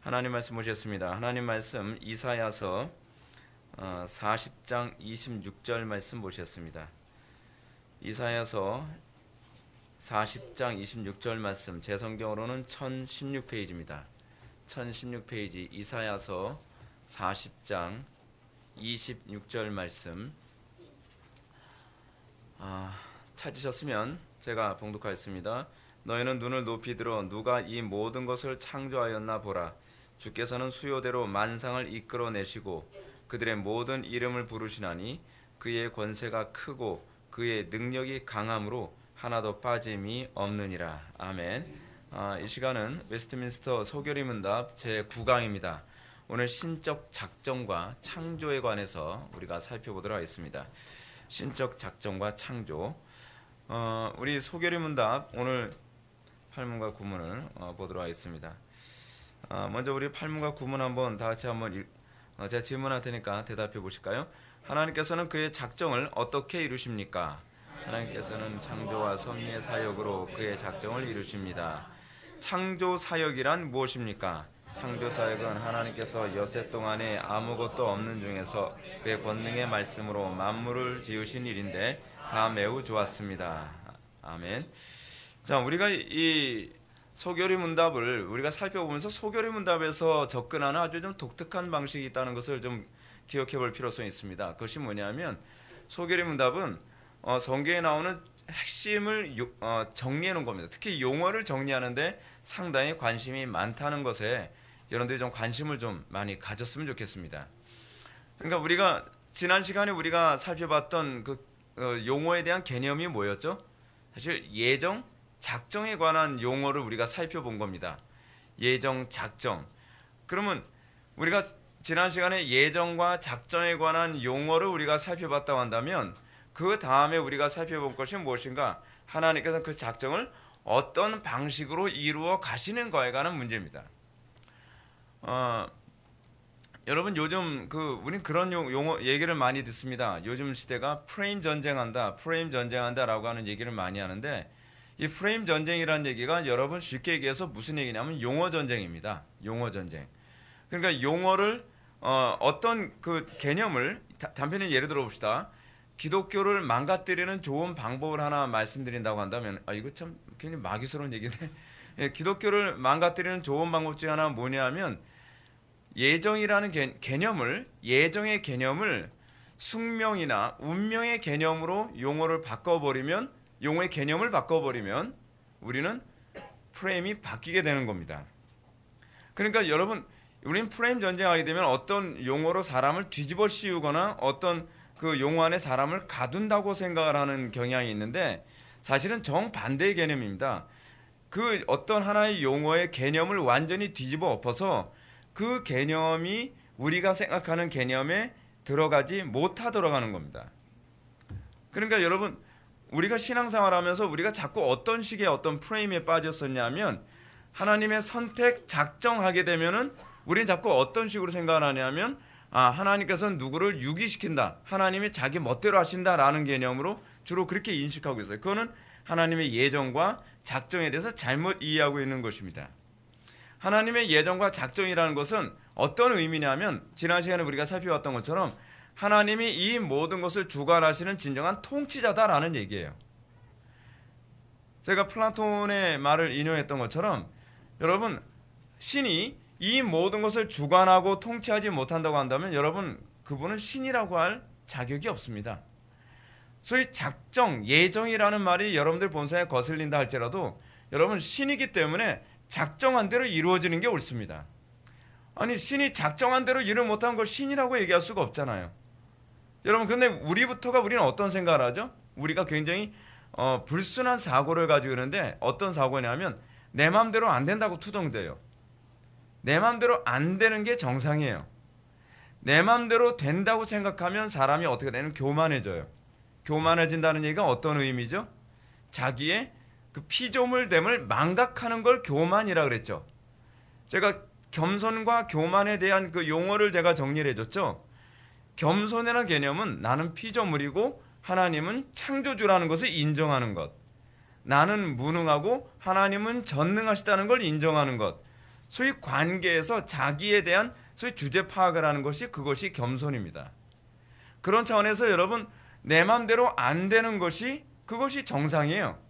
하나님 말씀 보셨습니다. 하나님 말씀 이사야서 40장 26절 말씀 보셨습니다. 이사야서 40장 26절 말씀 제 성경으로는 1016페이지입니다. 1016페이지 이사야서 40장 26절 말씀 찾으셨으면 제가 봉독하였습니다. 너희는 눈을 높이 들어 누가 이 모든 것을 창조하였나 보라. 주께서는 수요대로 만상을 이끌어내시고 그들의 모든 이름을 부르시나니 그의 권세가 크고 그의 능력이 강함으로 하나도 빠짐이 없느니라. 아멘. 이 시간은 웨스트민스터 소결의 문답 제9강입니다. 오늘 신적 작정과 창조에 관해서 우리가 살펴보도록 하겠습니다. 신적 작정과 창조. 우리 소결의 문답 오늘 8문과 9문을 보도록 하겠습니다. 먼저 우리 8문과 9문 한번 다 같이 한번 제가 질문할 테니까 대답해 보실까요? 하나님께서는 그의 작정을 어떻게 이루십니까? 하나님께서는 창조와 섭리의 사역으로 그의 작정을 이루십니다. 창조 사역이란 무엇입니까? 창조 사역은 하나님께서 여세 동안에 아무것도 없는 중에서 그의 권능의 말씀으로 만물을 지으신 일인데 다 매우 좋았습니다. 아멘. 자, 우리가 이 소결의 문답을 우리가 살펴보면서 소결의 문답에서 접근하는 아주 좀 독특한 방식이 있다는 것을 좀 기억해 볼 필요성이 있습니다. 그것이 뭐냐면 소결의 문답은 성경에 나오는 핵심을 정리해 놓은 겁니다. 특히 용어를 정리하는데 상당히 관심이 많다는 것에 여러분들이 좀 관심을 좀 많이 가졌으면 좋겠습니다. 그러니까 우리가 지난 시간에 우리가 살펴봤던 그 용어에 대한 개념이 뭐였죠? 사실 예정, 작정에 관한 용어를 우리가 살펴본 겁니다. 예정, 작정. 그러면 우리가 지난 시간에 예정과 작정에 관한 용어를 우리가 살펴봤다고 한다면 그 다음에 우리가 살펴본 것이 무엇인가? 하나님께서 그 작정을 어떤 방식으로 이루어 가시는 거에 관한 문제입니다. 여러분 요즘 우린 그런 용어 얘기를 많이 듣습니다. 요즘 시대가 프레임 전쟁한다라고 하는 얘기를 많이 하는데 이 프레임 전쟁이라는 얘기가 여러분 쉽게 얘기해서 무슨 얘기냐면 용어 전쟁입니다. 용어 전쟁. 그러니까 용어를 어떤 그 개념을 단편히 예를 들어 봅시다. 기독교를 망가뜨리는 좋은 방법을 하나 말씀드린다고 한다면 이거 참 굉장히 마귀스러운 얘기인데 기독교를 망가뜨리는 좋은 방법 중에 하나는 뭐냐면 예정이라는 예정의 개념을 숙명이나 운명의 개념으로 용어의 개념을 바꿔버리면 우리는 프레임이 바뀌게 되는 겁니다. 그러니까 여러분 우리는 프레임 전쟁하게 되면 어떤 용어로 사람을 뒤집어 씌우거나 어떤 그 용어 안에 사람을 가둔다고 생각을 하는 경향이 있는데 사실은 정반대의 개념입니다. 그 어떤 하나의 용어의 개념을 완전히 뒤집어 엎어서 그 개념이 우리가 생각하는 개념에 들어가지 못하도록 하는 겁니다. 그러니까 여러분 우리가 신앙생활하면서 우리가 자꾸 어떤 식의 어떤 프레임에 빠졌었냐면 하나님의 선택 작정하게 되면은 우리는 자꾸 어떤 식으로 생각을 하냐면 하나님께서는 누구를 유기시킨다. 하나님이 자기 멋대로 하신다라는 개념으로 주로 그렇게 인식하고 있어요. 그거는 하나님의 예정과 작정에 대해서 잘못 이해하고 있는 것입니다. 하나님의 예정과 작정이라는 것은 어떤 의미냐면 지난 시간에 우리가 살펴봤던 것처럼 하나님이 이 모든 것을 주관하시는 진정한 통치자다라는 얘기예요. 제가 플라톤의 말을 인용했던 것처럼 여러분 신이 이 모든 것을 주관하고 통치하지 못한다고 한다면 여러분 그분은 신이라고 할 자격이 없습니다. 소위 작정, 예정이라는 말이 여러분들 본성에 거슬린다 할지라도 여러분 신이기 때문에 작정한 대로 이루어지는 게 옳습니다. 아니 신이 작정한 대로 일을 못한 걸 신이라고 얘기할 수가 없잖아요. 여러분 근데 우리는 어떤 생각을 하죠? 우리가 굉장히 불순한 사고를 가지고 있는데 어떤 사고냐면 내 마음대로 안 된다고 투정돼요. 내 마음대로 안 되는 게 정상이에요. 내 마음대로 된다고 생각하면 사람이 어떻게 되냐면 교만해져요. 교만해진다는 얘기가 어떤 의미죠? 자기의 그 피조물됨을 망각하는 걸 교만이라 그랬죠. 제가 겸손과 교만에 대한 그 용어를 제가 정리를 해줬죠. 겸손이라는 개념은 나는 피조물이고 하나님은 창조주라는 것을 인정하는 것. 나는 무능하고 하나님은 전능하시다는 걸 인정하는 것. 소위 관계에서 자기에 대한 소위 주제 파악을 하는 것이 그것이 겸손입니다. 그런 차원에서 여러분 내 마음대로 안 되는 것이 그것이 정상이에요.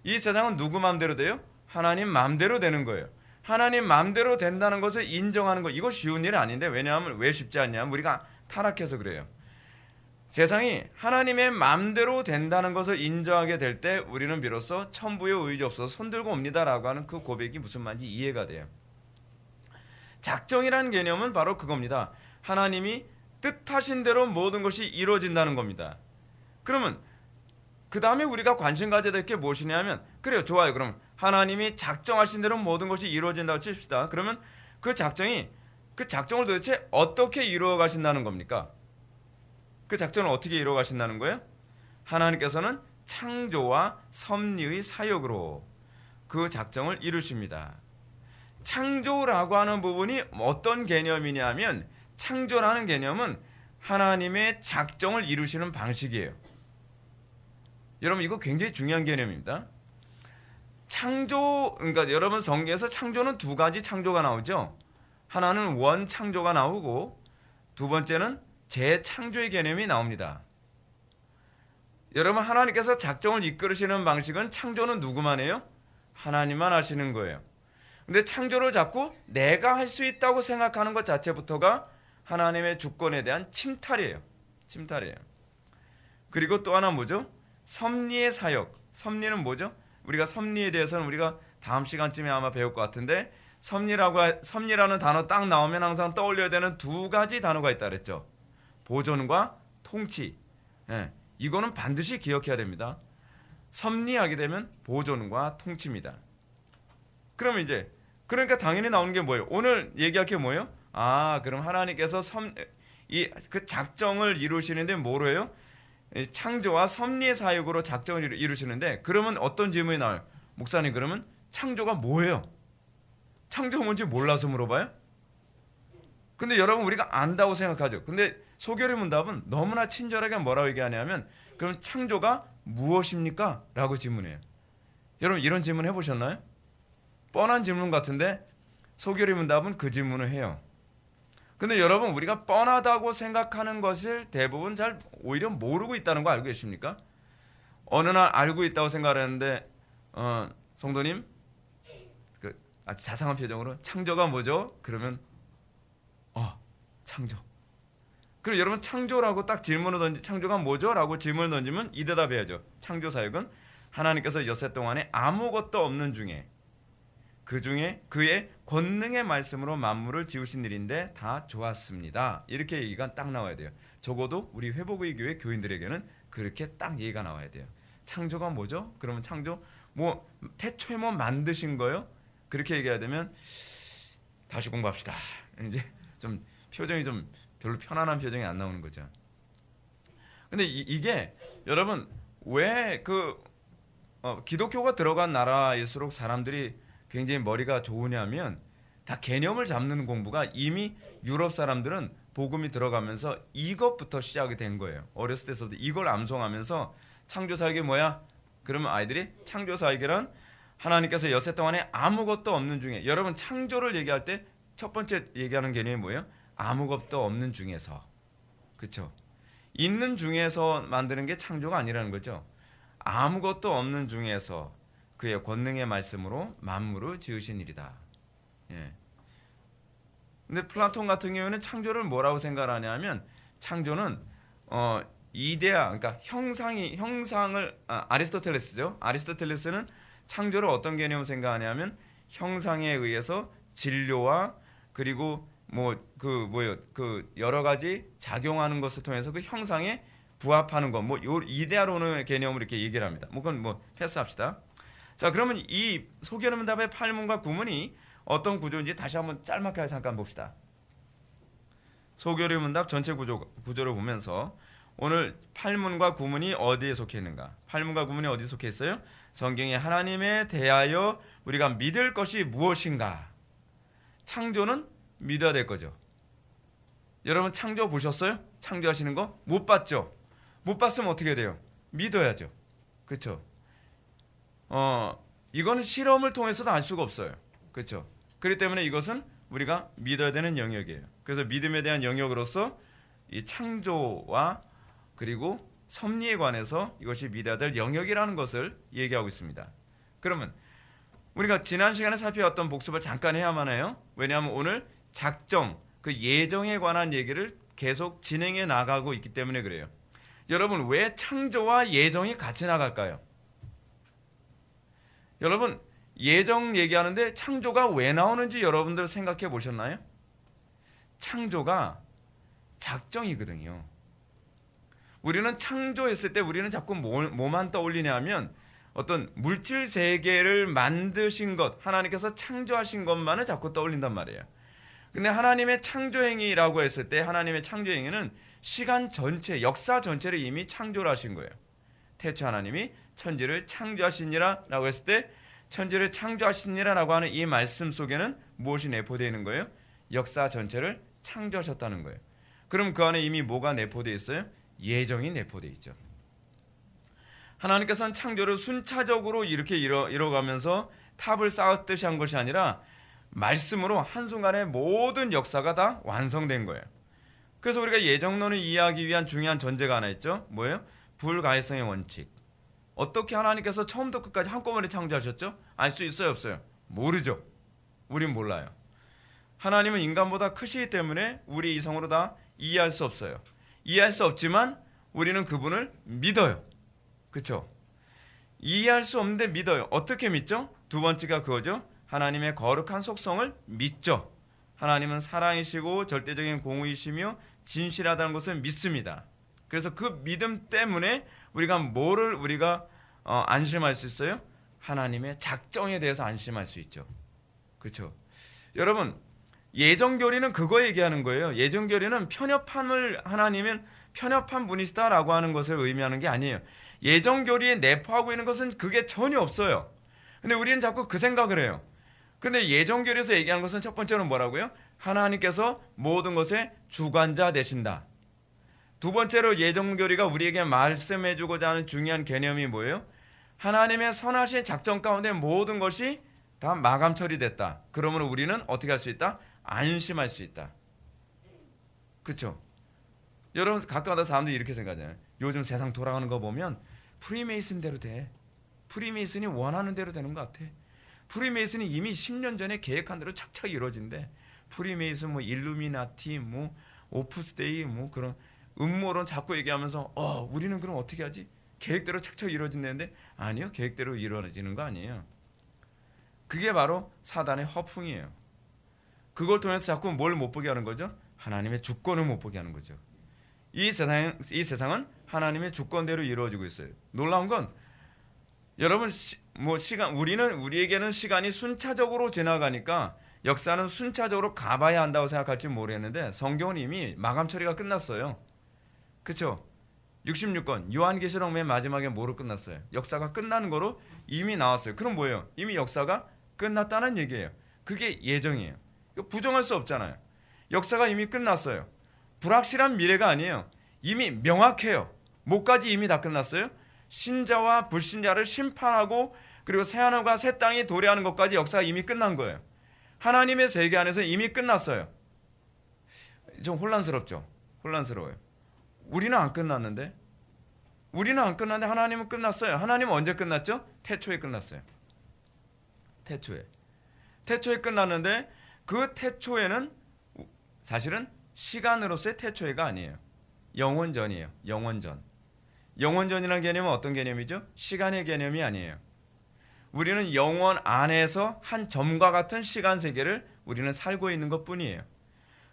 이 세상은 누구 마음대로 돼요? 하나님 마음대로 되는 거예요. 하나님 마음대로 된다는 것을 인정하는 것, 이거 쉬운 일이 아닌데, 왜냐하면 왜 쉽지 않냐면 우리가 타락해서 그래요. 세상이 하나님의 마음대로 된다는 것을 인정하게 될 때 우리는 비로소 천부의 의지 없어서 손들고 옵니다라고 하는 그 고백이 무슨 말인지 이해가 돼요. 작정이라는 개념은 바로 그겁니다. 하나님이 뜻하신 대로 모든 것이 이루어진다는 겁니다. 그러면 그 다음에 우리가 관심 가져야 될 게 무엇이냐면, 그래요, 좋아요. 그럼 하나님이 작정하신 대로 모든 것이 이루어진다고 칩시다. 그러면 그 작정을 도대체 어떻게 이루어 가신다는 겁니까? 그 작전을 어떻게 이루어 가신다는 거예요? 하나님께서는 창조와 섭리의 사역으로 그 작정을 이루십니다. 창조라고 하는 부분이 어떤 개념이냐면, 창조라는 개념은 하나님의 작정을 이루시는 방식이에요. 여러분 이거 굉장히 중요한 개념입니다. 창조, 그러니까 여러분 성경에서 창조는 두 가지 창조가 나오죠. 하나는 원창조가 나오고 두 번째는 재창조의 개념이 나옵니다. 여러분 하나님께서 작정을 이끌으시는 방식은, 창조는 누구만 해요? 하나님만 하시는 거예요. 근데 창조를 자꾸 내가 할 수 있다고 생각하는 것 자체부터가 하나님의 주권에 대한 침탈이에요. 그리고 또 하나 뭐죠? 섭리의 사역. 섭리는 뭐죠? 우리가 섭리에 대해서는 우리가 다음 시간쯤에 아마 배울 것 같은데, 섭리라는 단어 딱 나오면 항상 떠올려야 되는 두 가지 단어가 있다 그랬죠. 보존과 통치. 이거는 반드시 기억해야 됩니다. 섭리하게 되면 보존과 통치입니다. 그러면 이제 그러니까 당연히 나오는 게 뭐예요? 오늘 얘기할 게 뭐예요? 그럼 하나님께서 그 작정을 이루시는데 뭐로 해요? 창조와 섭리의 사역으로 작정을 이루시는데, 그러면 어떤 질문이 나와요? 목사님, 그러면 창조가 뭐예요? 창조가 뭔지 몰라서 물어봐요? 근데 여러분 우리가 안다고 생각하죠. 근데 소결의 문답은 너무나 친절하게 뭐라고 얘기하냐면, 그럼 창조가 무엇입니까? 라고 질문해요. 여러분 이런 질문 해보셨나요? 뻔한 질문 같은데 소결의 문답은 그 질문을 해요. 근데 여러분 우리가 뻔하다고 생각하는 것을 대부분 잘 오히려 모르고 있다는 거 알고 계십니까? 어느 날 알고 있다고 생각하는데 성도님 아주 자상한 표정으로 창조가 뭐죠? 그러면 창조. 그럼 여러분 창조라고 딱 질문을 창조가 뭐죠? 라고 질문을 던지면 이 대답해야죠. 창조 사역은 하나님께서 여세 동안에 아무것도 없는 중에 그의 권능의 말씀으로 만물을 지으신 일인데 다 좋았습니다. 이렇게 얘기가 딱 나와야 돼요. 적어도 우리 회복의 교회 교인들에게는 그렇게 딱 얘기가 나와야 돼요. 창조가 뭐죠? 그러면 창조 태초에 만드신 거요? 그렇게 얘기해야 되면 다시 공부합시다. 이제 좀 표정이 좀 별로 편안한 표정이 안 나오는 거죠. 근데 이게 여러분 왜 기독교가 들어간 나라일수록 사람들이 굉장히 머리가 좋으냐면, 다 개념을 잡는 공부가 이미 유럽 사람들은 복음이 들어가면서 이것부터 시작이 된 거예요. 어렸을 때부터 이걸 암송하면서 창조사역이 뭐야? 그러면 아이들이 창조사역이란 하나님께서 여세 동안에 아무것도 없는 중에, 여러분 창조를 얘기할 때 첫 번째 얘기하는 개념이 뭐예요? 아무것도 없는 중에서. 그렇죠? 있는 중에서 만드는 게 창조가 아니라는 거죠. 아무것도 없는 중에서 그의 권능의 말씀으로 만물을 지으신 일이다. 근데 플라톤 같은 경우는 창조를 뭐라고 생각하냐면, 창조는 이데아, 그러니까 형상을 아리스토텔레스죠. 아리스토텔레스는 창조를 어떤 개념으로 생각하냐면, 형상에 의해서 진료와 그리고 그 여러 가지 작용하는 것을 통해서 그 형상에 부합하는 것, 요 이데아로는 개념으로 이렇게 얘기를 합니다. 그건 패스합시다. 자, 그러면 이 소결의 문답의 8문과 9문이 어떤 구조인지 다시 한번 짤막하게 잠깐 봅시다. 소결의 문답 전체 구조를 보면서 오늘 8문과 9문이 어디에 속해 있는가? 8문과 9문이 어디에 속해 있어요? 성경에 하나님에 대하여 우리가 믿을 것이 무엇인가? 창조는 믿어야 될 거죠. 여러분 창조 보셨어요? 창조하시는 거? 못 봤죠? 못 봤으면 어떻게 돼요? 믿어야죠. 그렇죠? 이거는 실험을 통해서도 알 수가 없어요. 그렇죠? 그렇기 때문에 이것은 우리가 믿어야 되는 영역이에요. 그래서 믿음에 대한 영역으로서 이 창조와 그리고 섭리에 관해서 이것이 믿어야 될 영역이라는 것을 얘기하고 있습니다. 그러면 우리가 지난 시간에 살펴왔던 복습을 잠깐 해야만 해요. 왜냐하면 오늘 작정, 그 예정에 관한 얘기를 계속 진행해 나가고 있기 때문에 그래요. 여러분, 왜 창조와 예정이 같이 나갈까요? 여러분, 예정 얘기하는데 창조가 왜 나오는지 여러분들 생각해 보셨나요? 창조가 작정이거든요. 우리는 창조했을 때 우리는 자꾸 뭐만 떠올리냐 하면 어떤 물질 세계를 만드신 것, 하나님께서 창조하신 것만을 자꾸 떠올린단 말이에요. 근데 하나님의 창조행위라고 했을 때 하나님의 창조행위는 시간 전체, 역사 전체를 이미 창조를 하신 거예요. 태초 하나님이 천지를 창조하시니라 라고 했을 때 천지를 창조하시니라 라고 하는 이 말씀 속에는 무엇이 내포되어 있는 거예요? 역사 전체를 창조하셨다는 거예요. 그럼 그 안에 이미 뭐가 내포되어 있어요? 예정이 내포되어 있죠. 하나님께서는 창조를 순차적으로 이렇게 이뤄가면서 탑을 쌓았듯이 한 것이 아니라 말씀으로 한순간에 모든 역사가 다 완성된 거예요. 그래서 우리가 예정론을 이해하기 위한 중요한 전제가 하나 있죠. 뭐예요? 불가해성의 원칙. 어떻게 하나님께서 처음부터 끝까지 한꺼번에 창조하셨죠? 알 수 있어요, 없어요? 모르죠. 우린 몰라요. 하나님은 인간보다 크시기 때문에 우리 이성으로 다 이해할 수 없어요. 이해할 수 없지만 우리는 그분을 믿어요. 그렇죠? 이해할 수 없는데 믿어요. 어떻게 믿죠? 두 번째가 그거죠. 하나님의 거룩한 속성을 믿죠. 하나님은 사랑이시고 절대적인 공의이시며 진실하다는 것을 믿습니다. 그래서 그 믿음 때문에 우리가 뭐를 안심할 수 있어요? 하나님의 작정에 대해서 안심할 수 있죠. 그렇죠? 여러분, 예정교리는 그거 얘기하는 거예요. 예정교리는 하나님은 편협한 분이시다라고 하는 것을 의미하는 게 아니에요. 예정교리에 내포하고 있는 것은 그게 전혀 없어요. 근데 우리는 자꾸 그 생각을 해요. 근데 예정교리에서 얘기하는 것은 첫 번째는 뭐라고요? 하나님께서 모든 것의 주관자 되신다. 두 번째로 예정교리가 우리에게 말씀해주고자 하는 중요한 개념이 뭐예요? 하나님의 선하신 작정 가운데 모든 것이 다 마감 처리됐다. 그러면 우리는 어떻게 할 수 있다? 안심할 수 있다. 그렇죠? 여러분, 가끔가다 사람들이 이렇게 생각하잖아요. 요즘 세상 돌아가는 거 보면 프리메이슨대로 돼. 프리메이슨이 원하는 대로 되는 것 같아. 프리메이슨이 이미 10년 전에 계획한 대로 착착 이루어진대. 프리메이슨, 일루미나티, 오프스데이, 그런 음모론 자꾸 얘기하면서 우리는 그럼 어떻게 하지? 계획대로 착착 이루어진다는데 아니요, 계획대로 이루어지는 거 아니에요. 그게 바로 사단의 허풍이에요. 그걸 통해서 자꾸 뭘 못 보게 하는 거죠? 하나님의 주권을 못 보게 하는 거죠. 이 세상은 하나님의 주권대로 이루어지고 있어요. 놀라운 건 여러분, 우리에게는 시간이 순차적으로 지나가니까 역사는 순차적으로 가봐야 한다고 생각할지 모르겠는데 성경은 이미 마감 처리가 끝났어요. 그렇죠? 66권 요한계시록 맨 마지막에 뭐로 끝났어요? 역사가 끝나는 거로 이미 나왔어요. 그럼 뭐예요? 이미 역사가 끝났다는 얘기예요. 그게 예정이에요. 이거 부정할 수 없잖아요. 역사가 이미 끝났어요. 불확실한 미래가 아니에요. 이미 명확해요. 뭐까지 이미 다 끝났어요? 신자와 불신자를 심판하고 그리고 새하늘과 새 땅이 도래하는 것까지 역사가 이미 끝난 거예요. 하나님의 세계 안에서 이미 끝났어요. 좀 혼란스럽죠? 혼란스러워요. 우리는 안 끝났는데 하나님은 끝났어요. 하나님은 언제 끝났죠? 태초에 끝났어요. 태초에 끝났는데 그 태초에는 사실은 시간으로서의 태초에가 아니에요. 영원전이에요. 영원전이라는 개념은 어떤 개념이죠? 시간의 개념이 아니에요. 우리는 영원 안에서 한 점과 같은 시간 세계를 우리는 살고 있는 것뿐이에요.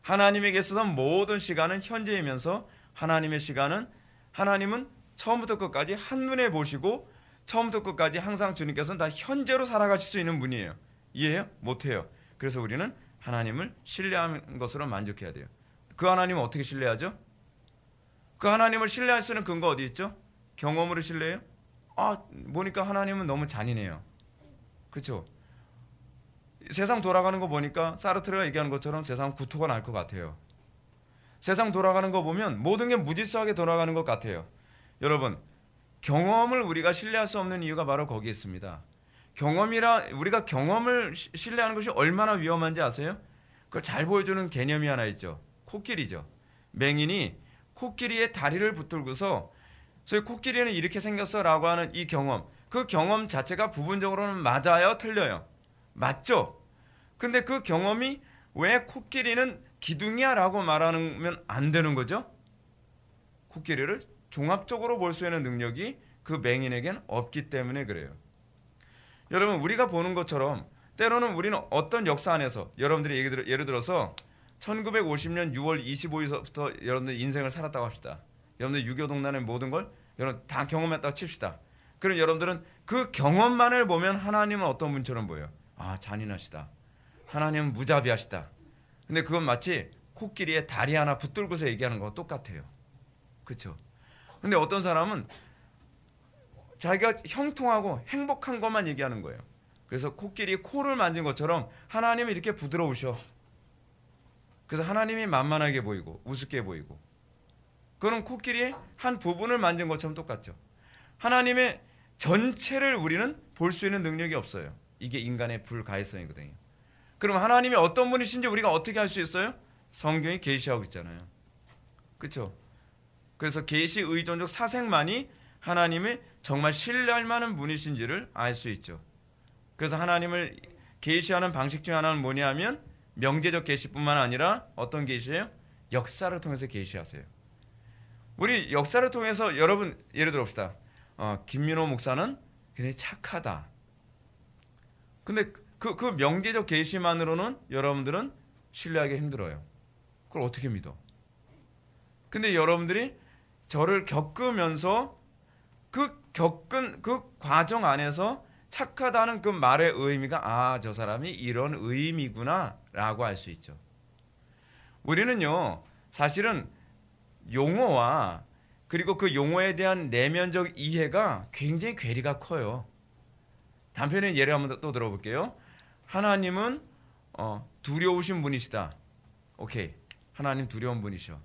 하나님에게 있어서 모든 시간은 현재이면서 하나님은 처음부터 끝까지 한눈에 보시고 처음부터 끝까지 항상 주님께서는 다 현재로 살아가실 수 있는 분이에요. 이해해요? 못해요. 그래서 우리는 하나님을 신뢰하는 것으로 만족해야 돼요. 그 하나님은 어떻게 신뢰하죠? 그 하나님을 신뢰할 수 있는 근거 어디 있죠? 경험으로 신뢰해요? 보니까 하나님은 너무 잔인해요. 그렇죠? 세상 돌아가는 거 보니까 사르트르가 얘기하는 것처럼 세상 구토가 날 것 같아요. 세상 돌아가는 거 보면 모든 게 무질서하게 돌아가는 것 같아요. 여러분, 경험을 우리가 신뢰할 수 없는 이유가 바로 거기에 있습니다. 경험이라 우리가 경험을 신뢰하는 것이 얼마나 위험한지 아세요? 그걸 잘 보여주는 개념이 하나 있죠. 코끼리죠. 맹인이 코끼리의 다리를 붙들고서 저희 코끼리는 이렇게 생겼어라고 하는 이 경험, 그 경험 자체가 부분적으로는 맞아요, 틀려요? 맞죠? 근데 그 경험이 왜 코끼리는 기둥이야라고 말하면 안 되는 거죠? 코끼리를 종합적으로 볼 수 있는 능력이 그 맹인에겐 없기 때문에 그래요. 여러분, 우리가 보는 것처럼 때로는 우리는 어떤 역사 안에서 여러분들이 예를 들어서 1950년 6월 25일부터 여러분들 인생을 살았다고 합시다. 여러분들 6.25 동란의 모든 걸 여러분 다 경험했다고 칩시다. 그럼 여러분들은 그 경험만을 보면 하나님은 어떤 분처럼 보여요? 아, 잔인하시다. 하나님은 무자비하시다. 근데 그건 마치 코끼리의 다리 하나 붙들고서 얘기하는 거와 똑같아요. 그렇죠? 근데 어떤 사람은 자기가 형통하고 행복한 것만 얘기하는 거예요. 그래서 코끼리 코를 만진 것처럼 하나님이 이렇게 부드러우셔. 그래서 하나님이 만만하게 보이고 우습게 보이고, 그건 코끼리의 한 부분을 만진 것처럼 똑같죠. 하나님의 전체를 우리는 볼 수 있는 능력이 없어요. 이게 인간의 불가해성이거든요. 그럼 하나님이 어떤 분이신지 우리가 어떻게 알 수 있어요? 성경이 계시하고 있잖아요. 그렇죠? 그래서 계시 의존적 사색만이 하나님이 정말 신뢰할 만한 분이신지를 알 수 있죠. 그래서 하나님을 계시하는 방식 중 하나는 뭐냐면 명제적 계시뿐만 아니라 어떤 계시예요? 역사를 통해서 계시하세요. 우리 역사를 통해서 여러분 예를 들어 봅시다. 김민호 목사는 굉장히 착하다. 근데 그 명제적 계시만으로는 여러분들은 신뢰하기 힘들어요. 그걸 어떻게 믿어? 근데 여러분들이 저를 겪으면서 그 겪은 그 과정 안에서 착하다는 그 말의 의미가 저 사람이 이런 의미구나라고 알 수 있죠. 우리는요, 사실은 용어와 그리고 그 용어에 대한 내면적 이해가 굉장히 괴리가 커요. 단편의 예를 한번 또 들어볼게요. 하나님은 두려우신 분이시다. 오케이, 하나님 두려운 분이셔.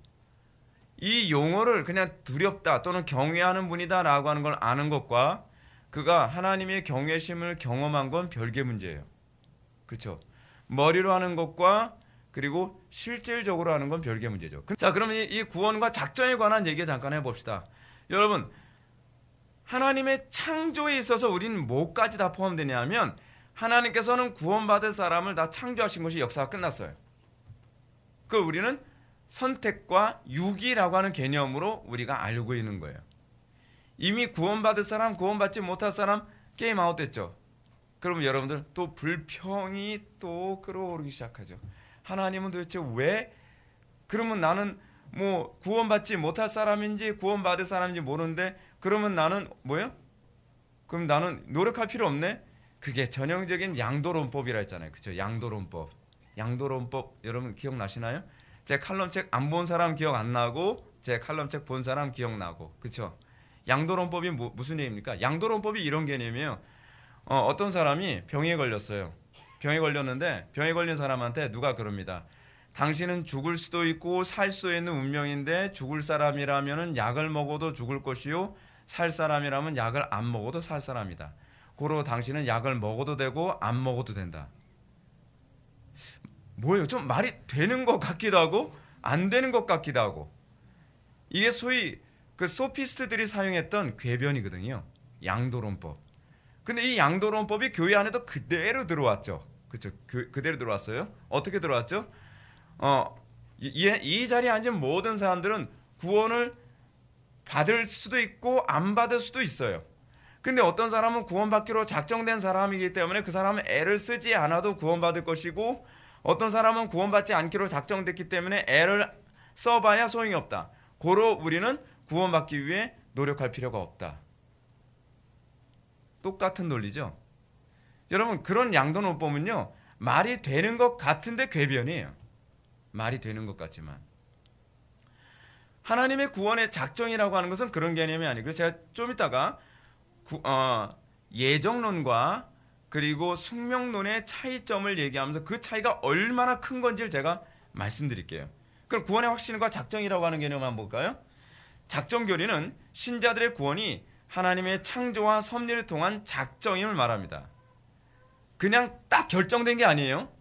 이 용어를 그냥 두렵다 또는 경외하는 분이다라고 하는 걸 아는 것과 그가 하나님의 경외심을 경험한 건 별개 문제예요. 그렇죠? 머리로 하는 것과 그리고 실질적으로 하는 건 별개 문제죠. 자, 그럼 이 구원과 작정에 관한 얘기 잠깐 해봅시다. 여러분, 하나님의 창조에 있어서 우리는 뭐까지 다 포함되냐 하면 하나님께서는 구원받을 사람을 다 창조하신 것이 역사가 끝났어요. 그걸 우리는 선택과 유기라고 하는 개념으로 우리가 알고 있는 거예요. 이미 구원받을 사람, 구원받지 못할 사람 게임 아웃 됐죠. 그러면 여러분들 또 불평이 또 끌어오르기 시작하죠. 하나님은 도대체 왜? 그러면 나는 뭐 구원받지 못할 사람인지 구원받을 사람인지 모르는데 그러면 나는 뭐예요? 그럼 나는 노력할 필요 없네? 그게 전형적인 양도론법이라 했잖아요. 그렇죠? 양도론법. 양도론법 여러분 기억나시나요? 제 칼럼책 안 본 사람 기억 안 나고 제 칼럼책 본 사람 기억나고. 그렇죠? 양도론법이 무슨 얘기입니까? 양도론법이 이런 개념이에요. 어떤 사람이 병에 걸렸어요. 병에 걸렸는데 병에 걸린 사람한테 누가 그럽니다. 당신은 죽을 수도 있고 살 수 있는 운명인데 죽을 사람이라면 약을 먹어도 죽을 것이요 살 사람이라면 약을 안 먹어도 살 사람이다. 고로 당신은 약을 먹어도 되고 안 먹어도 된다. 뭐예요? 좀 말이 되는 것 같기도 하고 안 되는 것 같기도 하고. 이게 소위 그 소피스트들이 사용했던 궤변이거든요. 양도론법. 근데 이 양도론법이 교회 안에도 그대로 들어왔죠. 그렇죠? 그대로 들어왔어요. 어떻게 들어왔죠? 이 자리에 앉은 모든 사람들은 구원을 받을 수도 있고 안 받을 수도 있어요. 근데 어떤 사람은 구원받기로 작정된 사람이기 때문에 그 사람은 애를 쓰지 않아도 구원받을 것이고, 어떤 사람은 구원받지 않기로 작정됐기 때문에 애를 써봐야 소용이 없다. 고로 우리는 구원받기 위해 노력할 필요가 없다. 똑같은 논리죠. 여러분, 그런 양도론법은요 말이 되는 것 같은데 궤변이에요. 말이 되는 것 같지만 하나님의 구원의 작정이라고 하는 것은 그런 개념이 아니고, 제가 좀 이따가 예정론과 그리고 숙명론의 차이점을 얘기하면서 그 차이가 얼마나 큰 건지를 제가 말씀드릴게요. 그럼 구원의 확신과 작정이라고 하는 개념을 한번 볼까요? 작정교리는 신자들의 구원이 하나님의 창조와 섭리를 통한 작정임을 말합니다. 그냥 딱 결정된 게 아니에요.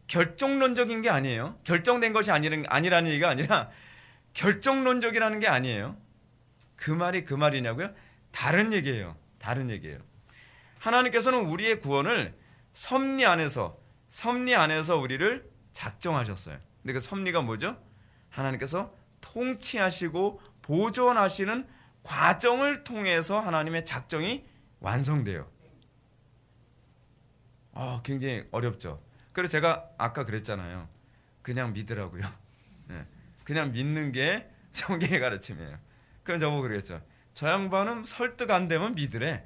결정론적인 게 아니에요. 결정된 것이 아니라는 얘기가 아니라 결정론적이라는 게 아니에요. 그 말이 그 말이냐고요? 다른 얘기예요. 다른 얘기예요. 하나님께서는 우리의 구원을 섭리 안에서 우리를 작정하셨어요. 근데 그 섭리가 뭐죠? 하나님께서 통치하시고 보존하시는 과정을 통해서 하나님의 작정이 완성돼요. 굉장히 어렵죠. 그래서 제가 아까 그랬잖아요. 그냥 믿으라고요. 네. 그냥 믿는 게 성경의 가르침이에요. 그럼 저보고 그러겠죠. 저 양반은 설득 안 되면 믿으래.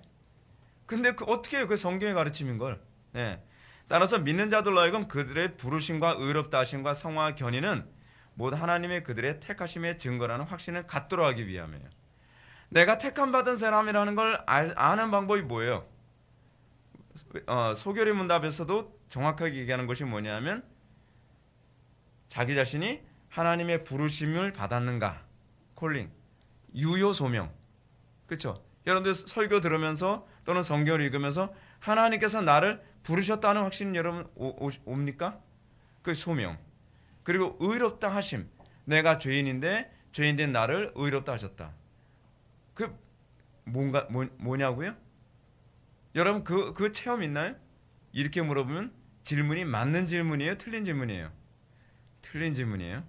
근데 어떻게 해요? 그 성경의 가르침인 걸. 네. 따라서 믿는 자들로 하여금 그들의 부르심과 의롭다 하심과 성화와 견인은 모두 하나님의 그들의 택하심의 증거라는 확신을 갖도록 하기 위함이에요. 내가 택함 받은 사람이라는 걸 아는 방법이 뭐예요? 소결의 문답에서도 정확하게 얘기하는 것이 뭐냐면 자기 자신이 하나님의 부르심을 받았는가, 콜링, 유효 소명. 그렇죠? 여러분들 설교 들으면서 또는 성경을 읽으면서 하나님께서 나를 부르셨다는 확신 여러분 옵니까? 그 소명. 그리고 의롭다 하심. 내가 죄인인데 죄인된 나를 의롭다 하셨다. 그 뭐냐고요? 여러분 그 체험 있나요? 이렇게 물어보면 질문이 맞는 질문이에요? 틀린 질문이에요? 틀린 질문이에요.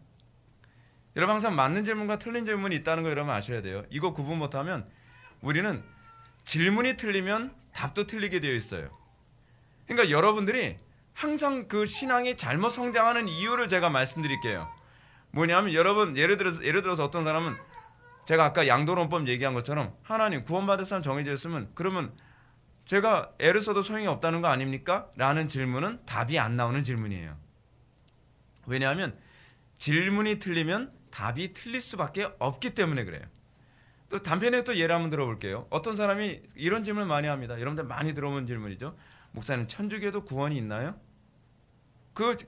여러분 항상 맞는 질문과 틀린 질문이 있다는 거 여러분 아셔야 돼요. 이거 구분 못하면 우리는 질문이 틀리면 답도 틀리게 되어 있어요. 그러니까 여러분들이 항상 그 신앙이 잘못 성장하는 이유를 제가 말씀드릴게요. 뭐냐면 여러분 예를 들어서 어떤 사람은 제가 아까 양도론법 얘기한 것처럼 하나님 구원받을 사람 정해져 있으면 그러면 제가 애를 써도 소용이 없다는 거 아닙니까? 라는 질문은 답이 안 나오는 질문이에요. 왜냐하면 질문이 틀리면 답이 틀릴 수밖에 없기 때문에 그래요. 또 단편에 또 예를 한번 들어볼게요. 어떤 사람이 이런 질문을 많이 합니다. 여러분들 많이 들어본 질문이죠. 목사님 천주교도 구원이 있나요?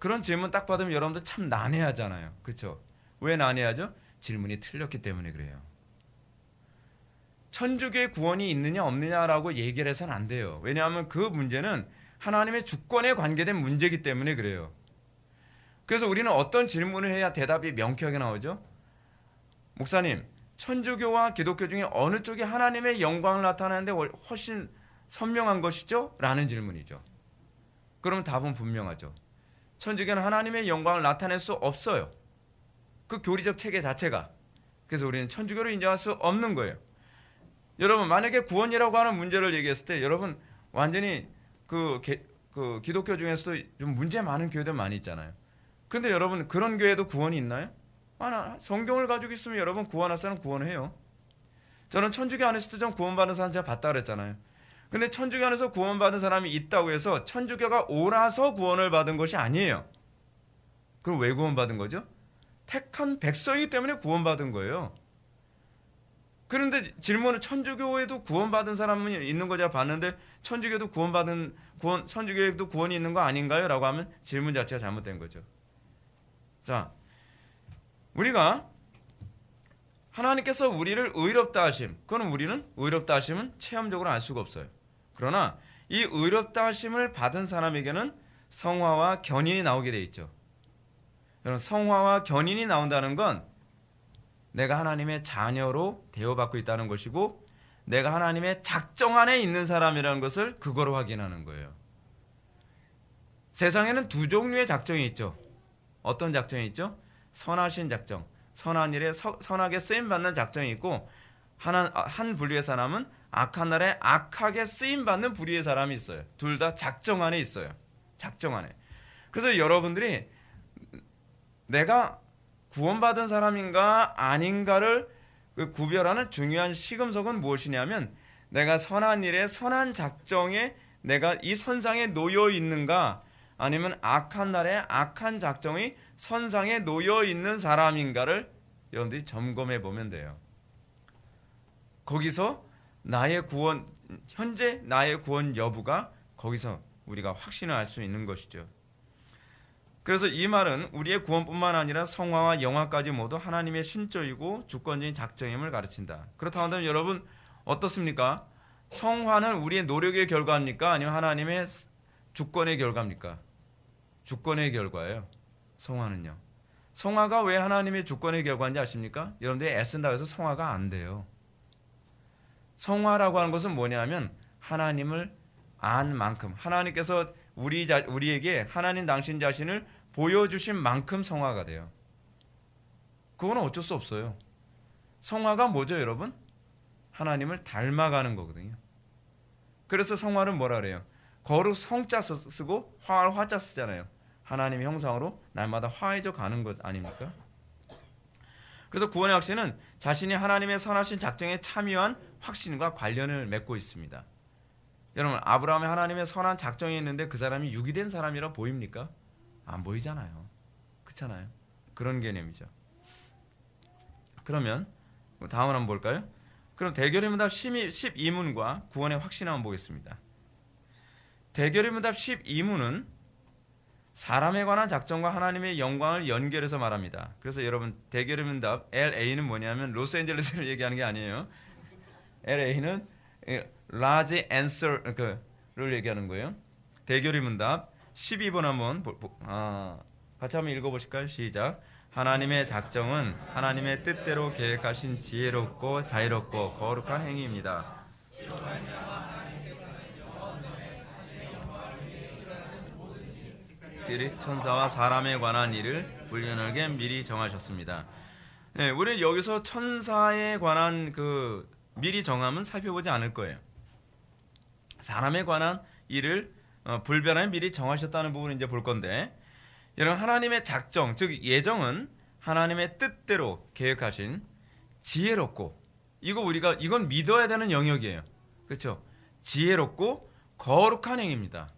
그런 질문 딱 받으면 여러분들 참 난해하잖아요. 그렇죠? 왜 난해하죠? 질문이 틀렸기 때문에 그래요. 천주교의 구원이 있느냐 없느냐라고 얘기를 해서는 안 돼요. 왜냐하면 그 문제는 하나님의 주권에 관계된 문제이기 때문에 그래요. 그래서 우리는 어떤 질문을 해야 대답이 명쾌하게 나오죠? 목사님, 천주교와 기독교 중에 어느 쪽이 하나님의 영광을 나타내는데 훨씬 선명한 것이죠? 라는 질문이죠. 그러면 답은 분명하죠. 천주교는 하나님의 영광을 나타낼 수 없어요. 그 교리적 체계 자체가. 그래서 우리는 천주교를 인정할 수 없는 거예요. 여러분 만약에 구원이라고 하는 문제를 얘기했을 때 여러분 완전히 그 기독교 중에서도 좀 문제 많은 교회들 많이 있잖아요. 근데 여러분 그런 교회도 구원이 있나요? 성경을 가지고 있으면 여러분 구원할 사람 구원해요. 저는 천주교 안에서도 좀 구원받은 사람 제가 봤다 그랬잖아요. 근데 천주교 안에서 구원받은 사람이 있다고 해서 천주교가 옳아서 구원을 받은 것이 아니에요. 그럼 왜 구원받은 거죠? 택한 백성이기 때문에 구원받은 거예요. 그런데 질문은 천주교에도 구원받은 사람은 있는 거 제가 봤는데 천주교에도 구원이 있는 거 아닌가요? 라고 하면 질문 자체가 잘못된 거죠. 자, 우리가 하나님께서 우리를 의롭다 하심, 그건 우리는 의롭다 하심은 체험적으로 알 수가 없어요. 그러나 이 의롭다 하심을 받은 사람에게는 성화와 견인이 나오게 돼 있죠. 여러분 성화와 견인이 나온다는 건 내가 하나님의 자녀로 대우받고 있다는 것이고 내가 하나님의 작정 안에 있는 사람이라는 것을 그거로 확인하는 거예요. 세상에는 두 종류의 작정이 있죠. 어떤 작정이 있죠? 선하신 작정, 선한 일에 선하게 쓰임받는 작정이 있고 한 분류의 사람은 악한 날에 악하게 쓰임받는 부류의 사람이 있어요. 둘 다 작정 안에 있어요. 작정 안에. 그래서 여러분들이 내가 구원받은 사람인가 아닌가를 구별하는 중요한 시금석은 무엇이냐면 내가 선한 일에 선한 작정에 내가 이 선상에 놓여 있는가 아니면 악한 날에 악한 작정이 선상에 놓여 있는 사람인가를 여러분들이 점검해 보면 돼요. 거기서 나의 구원, 현재 나의 구원 여부가 거기서 우리가 확신을 할 수 있는 것이죠. 그래서 이 말은 우리의 구원뿐만 아니라 성화와 영화까지 모두 하나님의 신적이고 주권적인 작정임을 가르친다. 그렇다면 여러분 어떻습니까? 성화는 우리의 노력의 결과입니까? 아니면 하나님의 주권의 결과입니까? 주권의 결과예요. 성화는요. 성화가 왜 하나님의 주권의 결과인지 아십니까? 여러분들이 애쓴다고 해서 성화가 안 돼요. 성화라고 하는 것은 뭐냐면 하나님을 안 만큼, 하나님께서 우리에게 하나님 당신 자신을 보여주신 만큼 성화가 돼요. 그건 어쩔 수 없어요. 성화가 뭐죠, 여러분? 하나님을 닮아가는 거거든요. 그래서 성화는 뭐라 그래요? 거룩 성자 쓰고 화자 쓰잖아요. 하나님의 형상으로 날마다 화해져 가는 것 아닙니까? 그래서 구원의 확신은 자신이 하나님의 선하신 작정에 참여한 확신과 관련을 맺고 있습니다. 여러분, 아브라함이 하나님의 선한 작정이 있는데 그 사람이 유기된 사람이라 보입니까? 안 보이잖아요. 그렇잖아요. 그런 개념이죠. 그러면 다음을 한번 볼까요? 그럼 대결의문답 12문과 구원의 확신 한번 보겠습니다. 대결의문답 12문은 사람에 관한 작정과 하나님의 영광을 연결해서 말합니다. 그래서 여러분 대결의문답 LA는 뭐냐면 로스앤젤레스를 얘기하는 게 아니에요. LA는 large answer를 얘기하는 거예요. 대결의문답 12번 한번 같이 한번 읽어보실까요? 시작. 하나님의 작정은 하나님의 뜻대로 계획하신 지혜롭고 자유롭고 거룩한 행위입니다. 천사와 사람에 관한 일을 불변하게 미리 정하셨습니다. 네, 우리는 여기서 천사에 관한 그 미리 정함은 살펴보지 않을 거예요. 사람에 관한 일을 불변하게 미리 정하셨다는 부분을 이제 볼 건데, 여러분 하나님의 작정, 즉 예정은 하나님의 뜻대로 계획하신 지혜롭고, 이건 믿어야 되는 영역이에요. 그렇죠? 지혜롭고 거룩한 행위입니다.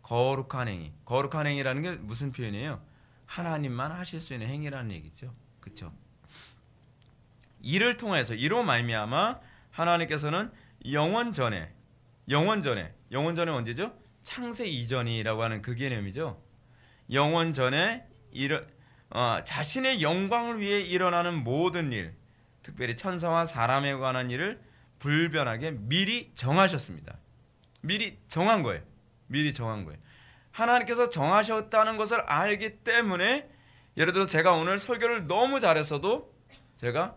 거룩한 행위. 거룩한 행위라는 게 무슨 표현이에요? 하나님만 하실 수 있는 행위라는 얘기죠. 그렇죠? 이를 통해서 이로 말미암아 하나님께서는 영원 전에 언제죠? 창세 이전이라고 하는 그 개념이죠. 영원 전에 자신의 영광을 위해 일어나는 모든 일, 특별히 천사와 사람에 관한 일을 불변하게 미리 정하셨습니다. 미리 정한 거예요. 하나님께서 정하셨다는 것을 알기 때문에, 예를 들어서 제가 오늘 설교를 너무 잘했어도 제가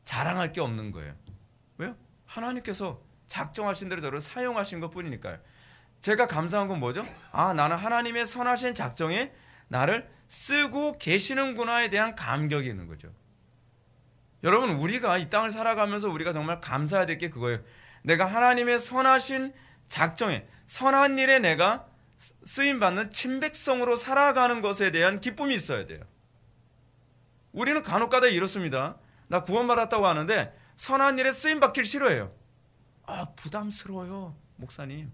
자랑할 게 없는 거예요. 왜요? 하나님께서 작정하신 대로 저를 사용하신 것뿐이니까요. 제가 감사한 건 뭐죠? 나는 하나님의 선하신 작정에 나를 쓰고 계시는구나에 대한 감격이 있는 거죠. 여러분, 우리가 이 땅을 살아가면서 우리가 정말 감사해야 될 게 그거예요. 내가 하나님의 선하신 작정에, 선한 일에 내가 쓰임받는 친백성으로 살아가는 것에 대한 기쁨이 있어야 돼요. 우리는 간혹가다 이렇습니다. 나 구원받았다고 하는데 선한 일에 쓰임받기를 싫어해요. 부담스러워요, 목사님.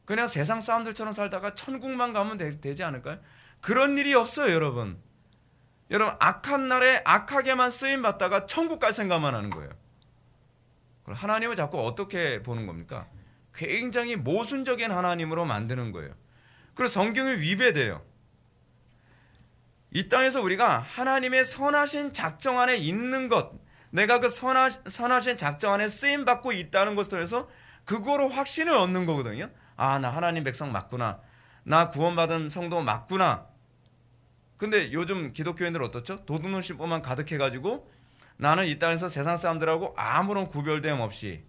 그냥 세상 사람들처럼 살다가 천국만 가면 되지 않을까요? 그런 일이 없어요, 여러분. 여러분, 악한 날에 악하게만 쓰임받다가 천국 갈 생각만 하는 거예요. 그럼 하나님을 자꾸 어떻게 보는 겁니까? 굉장히 모순적인 하나님으로 만드는 거예요. 그리고 성경이 위배돼요. 이 땅에서 우리가 하나님의 선하신 작정 안에 있는 것, 내가 그 선하신 작정 안에 쓰임받고 있다는 것을 통해서 그거로 확신을 얻는 거거든요. 나 하나님 백성 맞구나. 나 구원받은 성도 맞구나. 근데 요즘 기독교인들 어떻죠? 도둑놈 심보만 가득해가지고 나는 이 땅에서 세상 사람들하고 아무런 구별됨 없이,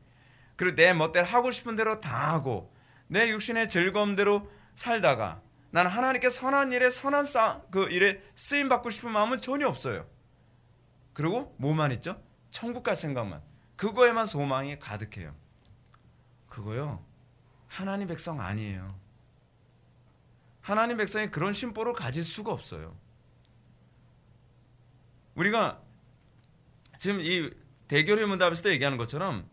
그리고 내 멋대로 하고 싶은 대로 다 하고 내 육신의 즐거움대로 살다가 나는 하나님께 선한 일에 그 일에 쓰임 받고 싶은 마음은 전혀 없어요. 그리고 뭐만 있죠? 천국 갈 생각만, 그거에만 소망이 가득해요. 그거요, 하나님 백성 아니에요. 하나님 백성이 그런 심보를 가질 수가 없어요. 우리가 지금 이 대결의문답에서도 얘기하는 것처럼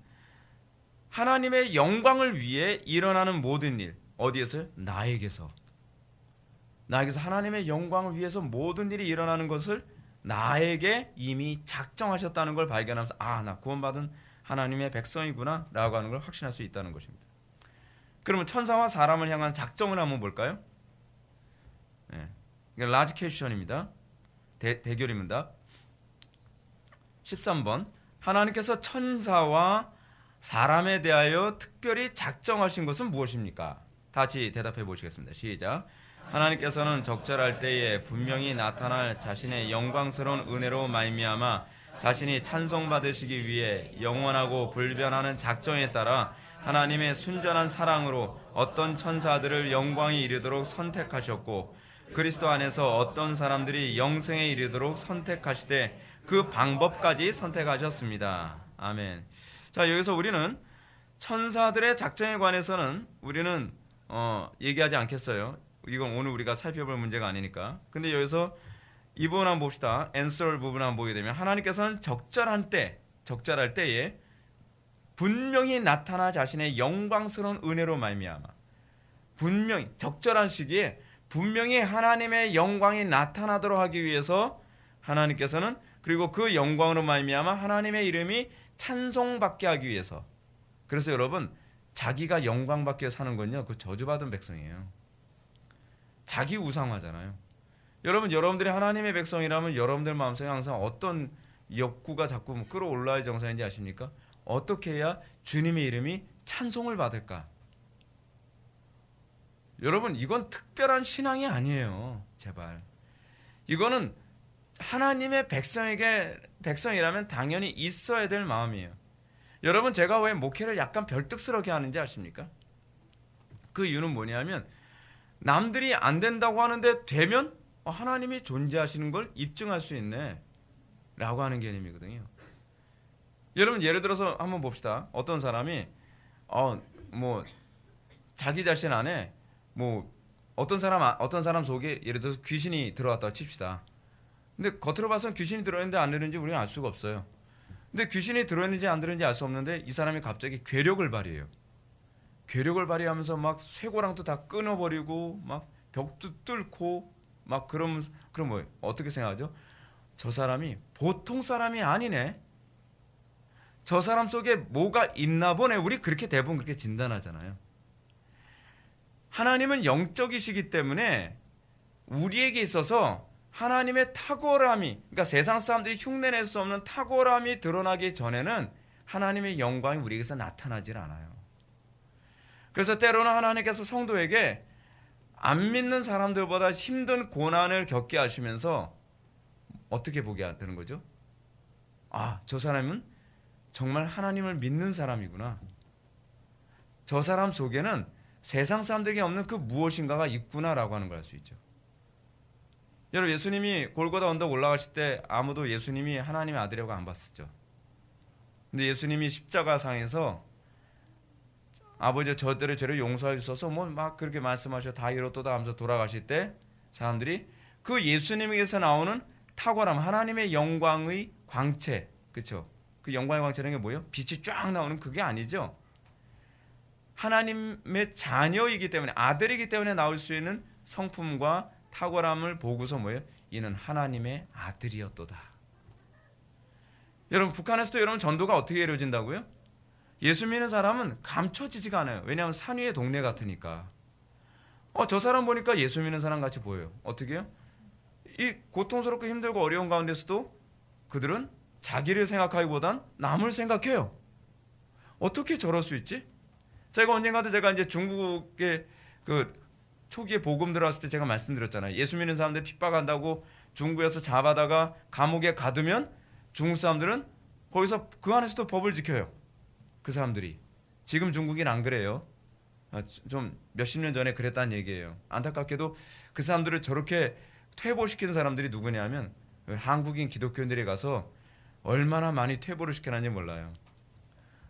하나님의 영광을 위해 일어나는 모든 일, 어디에서요? 나에게서 하나님의 영광을 위해서 모든 일이 일어나는 것을 나에게 이미 작정하셨다는 걸 발견하면서 나 구원받은 하나님의 백성이구나 라고 하는 걸 확신할 수 있다는 것입니다. 그러면 천사와 사람을 향한 작정을 한번 볼까요? 이게 라지 퀘스천입니다. 대결의문답 13번. 하나님께서 천사와 사람에 대하여 특별히 작정하신 것은 무엇입니까? 다시 대답해 보시겠습니다. 시작. 하나님께서는 적절할 때에 분명히 나타날 자신의 영광스러운 은혜로 말미암아 자신이 찬송받으시기 위해 영원하고 불변하는 작정에 따라 하나님의 순전한 사랑으로 어떤 천사들을 영광에 이르도록 선택하셨고 그리스도 안에서 어떤 사람들이 영생에 이르도록 선택하시되 그 방법까지 선택하셨습니다. 아멘. 자, 여기서 우리는 천사들의 작정에 관해서는 우리는 얘기하지 않겠어요. 이건 오늘 우리가 살펴볼 문제가 아니니까. 근데 여기서 이 부분 한번 봅시다. answer 부분 한번 보게 되면 하나님께서는 적절할 때에 분명히 나타나 자신의 영광스러운 은혜로 말미암아 분명히 적절한 시기에 분명히 하나님의 영광이 나타나도록 하기 위해서 하나님께서는 그리고 그 영광으로 말미암아 하나님의 이름이 찬송받게 하기 위해서. 그래서 여러분 자기가 영광받게 사는 건요 그 저주받은 백성이에요. 자기 우상화잖아요. 여러분들이 하나님의 백성이라면 여러분들 마음속에 항상 어떤 욕구가 자꾸 끌어올라야 정상인지 아십니까? 어떻게 해야 주님의 이름이 찬송을 받을까? 여러분 이건 특별한 신앙이 아니에요. 제발. 이거는 하나님의 백성이라면 당연히 있어야 될 마음이에요. 여러분 제가 왜 목회를 약간 별뜻스럽게 하는지 아십니까? 그 이유는 뭐냐면 남들이 안 된다고 하는데 되면 하나님이 존재하시는 걸 입증할 수 있네 라고 하는 개념이거든요. 여러분 예를 들어서 한번 봅시다. 어떤 사람이 자기 자신 안에 어떤 사람 속에 예를 들어서 귀신이 들어왔다고 칩시다. 근데 겉으로 봐서는 귀신이 들어있는지 안 들어있는지 우리는 알 수가 없어요. 근데 귀신이 들어있는지 안 들어있는지 알 수 없는데 이 사람이 갑자기 괴력을 발휘해요. 괴력을 발휘하면서 막 쇠고랑도 다 끊어버리고 막 벽도 뚫고 막 그럼 뭐 어떻게 생각하죠? 저 사람이 보통 사람이 아니네. 저 사람 속에 뭐가 있나 보네. 우리 그렇게 대부분 그렇게 진단하잖아요. 하나님은 영적이시기 때문에 우리에게 있어서 하나님의 탁월함이, 그러니까 세상 사람들이 흉내낼 수 없는 탁월함이 드러나기 전에는 하나님의 영광이 우리에게서 나타나질 않아요. 그래서 때로는 하나님께서 성도에게 안 믿는 사람들보다 힘든 고난을 겪게 하시면서 어떻게 보게 되는 거죠? 저 사람은 정말 하나님을 믿는 사람이구나. 저 사람 속에는 세상 사람들에게 없는 그 무엇인가가 있구나라고 하는 걸 알 수 있죠. 여러분 예수님이 골고다 언덕 올라가실 때 아무도 예수님이 하나님의 아들이라고 안 봤었죠. 근데 예수님이 십자가상에서 아버지 저들의 죄를 용서해 주셔서 막 그렇게 말씀하셔 다 이렇도다 하면서 돌아가실 때 사람들이 그 예수님에게서 나오는 탁월함 하나님의 영광의 광채, 그렇죠? 그 영광의 광채라는 게 뭐예요? 빛이 쫙 나오는 그게 아니죠. 하나님의 자녀이기 때문에 아들이기 때문에 나올 수 있는 성품과 탁월함을 보고서 뭐예요? 이는 하나님의 아들이었도다. 여러분 북한에서도 여러분 전도가 어떻게 이루어진다고요? 예수 믿는 사람은 감춰지지가 않아요. 왜냐하면 산 위의 동네 같으니까. 저 사람 보니까 예수 믿는 사람 같이 보여요. 어떻게 해요? 이 고통스럽고 힘들고 어려운 가운데서도 그들은 자기를 생각하기보단 남을 생각해요. 어떻게 저럴 수 있지? 제가 언젠가도 제가 이제 중국에 그 초기에 복음 들어왔을 때 제가 말씀드렸잖아요. 예수 믿는 사람들 핍박한다고 중국에서 잡아다가 감옥에 가두면 중국 사람들은 거기서 그 안에서도 법을 지켜요. 그 사람들이. 지금 중국인 안 그래요. 좀 몇십 년 전에 그랬다는 얘기예요. 안타깝게도 그 사람들을 저렇게 퇴보시키는 사람들이 누구냐면 한국인 기독교인들이 가서 얼마나 많이 퇴보를 시켜놨는지 몰라요.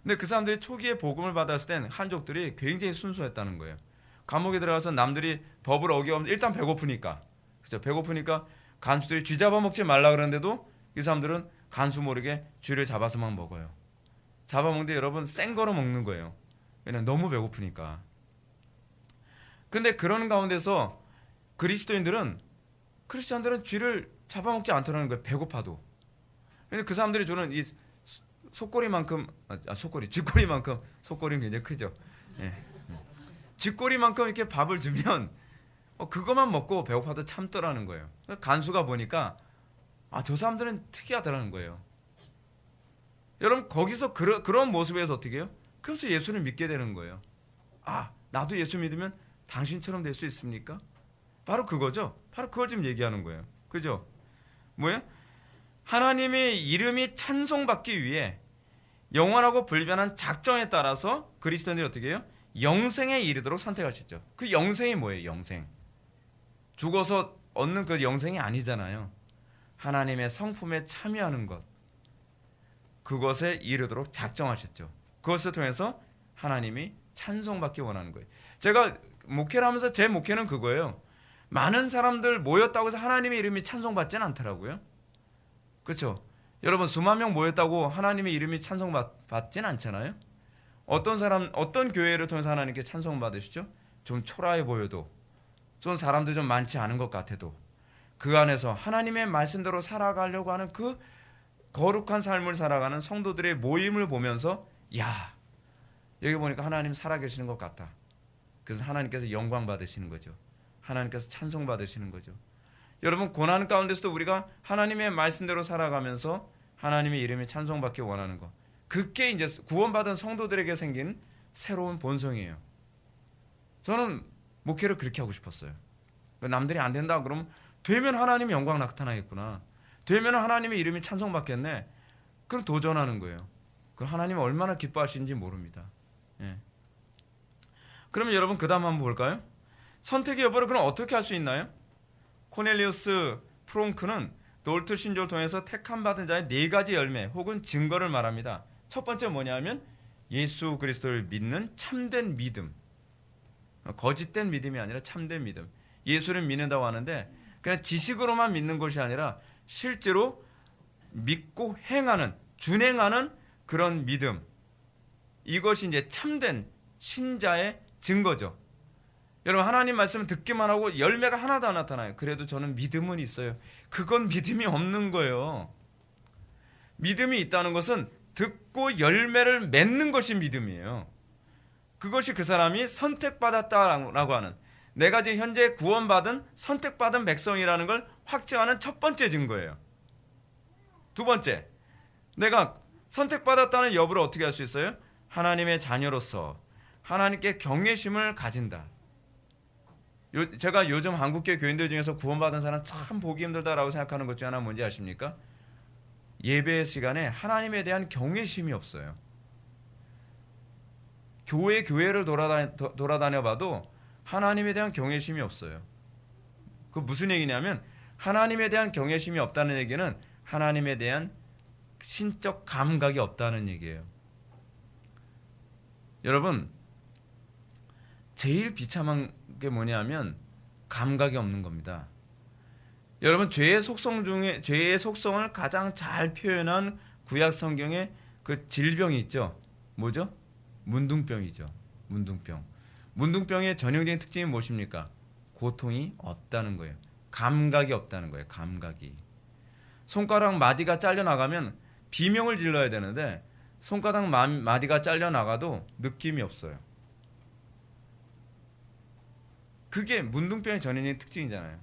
근데 그 사람들이 초기에 복음을 받았을 땐 한족들이 굉장히 순수했다는 거예요. 감옥에 들어가서 남들이 법을 어기면 일단 배고프니까, 그렇죠? 배고프니까 간수들이 쥐 잡아먹지 말라 그러는데도 이 사람들은 간수 모르게 쥐를 잡아서만 먹어요. 잡아먹는데 여러분 생 거로 먹는 거예요. 왜냐면 너무 배고프니까. 근데 그런 가운데서 크리스찬들은 쥐를 잡아먹지 않더라는 거예요. 배고파도. 근데 그 사람들이 주는 이 쥐꼬리만큼 속꼬리는 굉장히 크죠. 예. 쥐꼬리만큼 이렇게 밥을 주면 그것만 먹고 배고파도 참더라는 거예요. 간수가 보니까 저 사람들은 특이하더라는 거예요. 여러분 거기서 그런 모습에서 어떻게 해요? 그래서 예수를 믿게 되는 거예요. 나도 예수 믿으면 당신처럼 될 수 있습니까? 바로 그거죠. 바로 그걸 지금 얘기하는 거예요. 그죠? 뭐예요? 하나님의 이름이 찬송받기 위해 영원하고 불변한 작정에 따라서 그리스도인들이 어떻게 해요? 영생에 이르도록 선택하셨죠. 그 영생이 뭐예요? 영생. 죽어서 얻는 그 영생이 아니잖아요. 하나님의 성품에 참여하는 것. 그것에 이르도록 작정하셨죠. 그것을 통해서 하나님이 찬송받기 원하는 거예요. 제가 목회를 하면서 제 목회는 그거예요. 많은 사람들 모였다고 해서 하나님의 이름이 찬송받지는 않더라고요. 그렇죠? 여러분 수만 명 모였다고 하나님의 이름이 찬송받지는 않잖아요. 어떤 교회를 통해서 하나님께 찬송받으시죠? 좀 초라해 보여도, 좀 사람들 좀 많지 않은 것 같아도 그 안에서 하나님의 말씀대로 살아가려고 하는 그 거룩한 삶을 살아가는 성도들의 모임을 보면서 야, 여기 보니까 하나님 살아계시는 것 같다. 그래서 하나님께서 영광 받으시는 거죠. 하나님께서 찬송 받으시는 거죠. 여러분 고난 가운데서도 우리가 하나님의 말씀대로 살아가면서 하나님의 이름이 찬송받기 원하는 것. 그게 이제 구원받은 성도들에게 생긴 새로운 본성이에요. 저는 목회를 그렇게 하고 싶었어요. 남들이 안 된다 그러면 되면 하나님의 영광 나타나겠구나. 되면 하나님의 이름이 찬송받겠네. 그럼 도전하는 거예요. 그 하나님이 얼마나 기뻐하시는지 모릅니다. 예. 그러면 여러분 그 다음 한번 볼까요? 선택의 여부를 그럼 어떻게 할 수 있나요? 코넬리우스 프롱크는 놀트 신조를 통해서 택함 받은 자의 4가지 열매 혹은 증거를 말합니다. 첫 번째 뭐냐면 예수 그리스도를 믿는 참된 믿음. 거짓된 믿음이 아니라 참된 믿음. 예수를 믿는다고 하는데 그냥 지식으로만 믿는 것이 아니라 실제로 믿고 행하는, 준행하는 그런 믿음. 이것이 이제 참된 신자의 증거죠. 여러분 하나님 말씀을 듣기만 하고 열매가 하나도 안 나타나요. 그래도 저는 믿음은 있어요. 그건 믿음이 없는 거예요. 믿음이 있다는 것은 듣고 열매를 맺는 것이 믿음이에요. 그것이 그 사람이 선택받았다라고 하는, 내가 지금 현재 구원받은 선택받은 백성이라는 걸 확증하는 첫 번째 증거예요. 두 번째, 내가 선택받았다는 여부를 어떻게 할 수 있어요? 하나님의 자녀로서 하나님께 경외심을 가진다. 제가 요즘 한국계 교인들 중에서 구원받은 사람 참 보기 힘들다라고 생각하는 것 중 하나 뭔지 아십니까? 예배 시간에 하나님에 대한 경외심이 없어요. 교회를 돌아다녀 봐도 하나님에 대한 경외심이 없어요. 그 무슨 얘기냐면 하나님에 대한 경외심이 없다는 얘기는 하나님에 대한 신적 감각이 없다는 얘기예요. 여러분 제일 비참한 게 뭐냐면 감각이 없는 겁니다. 여러분 죄의 속성을 가장 잘 표현한 구약 성경에 그 질병이 있죠. 뭐죠? 문둥병이죠. 문둥병. 문둥병의 전형적인 특징이 무엇입니까? 고통이 없다는 거예요. 감각이 없다는 거예요. 감각이. 손가락 마디가 잘려 나가면 비명을 질러야 되는데 손가락 마디가 잘려 나가도 느낌이 없어요. 그게 문둥병의 전형적인 특징이잖아요.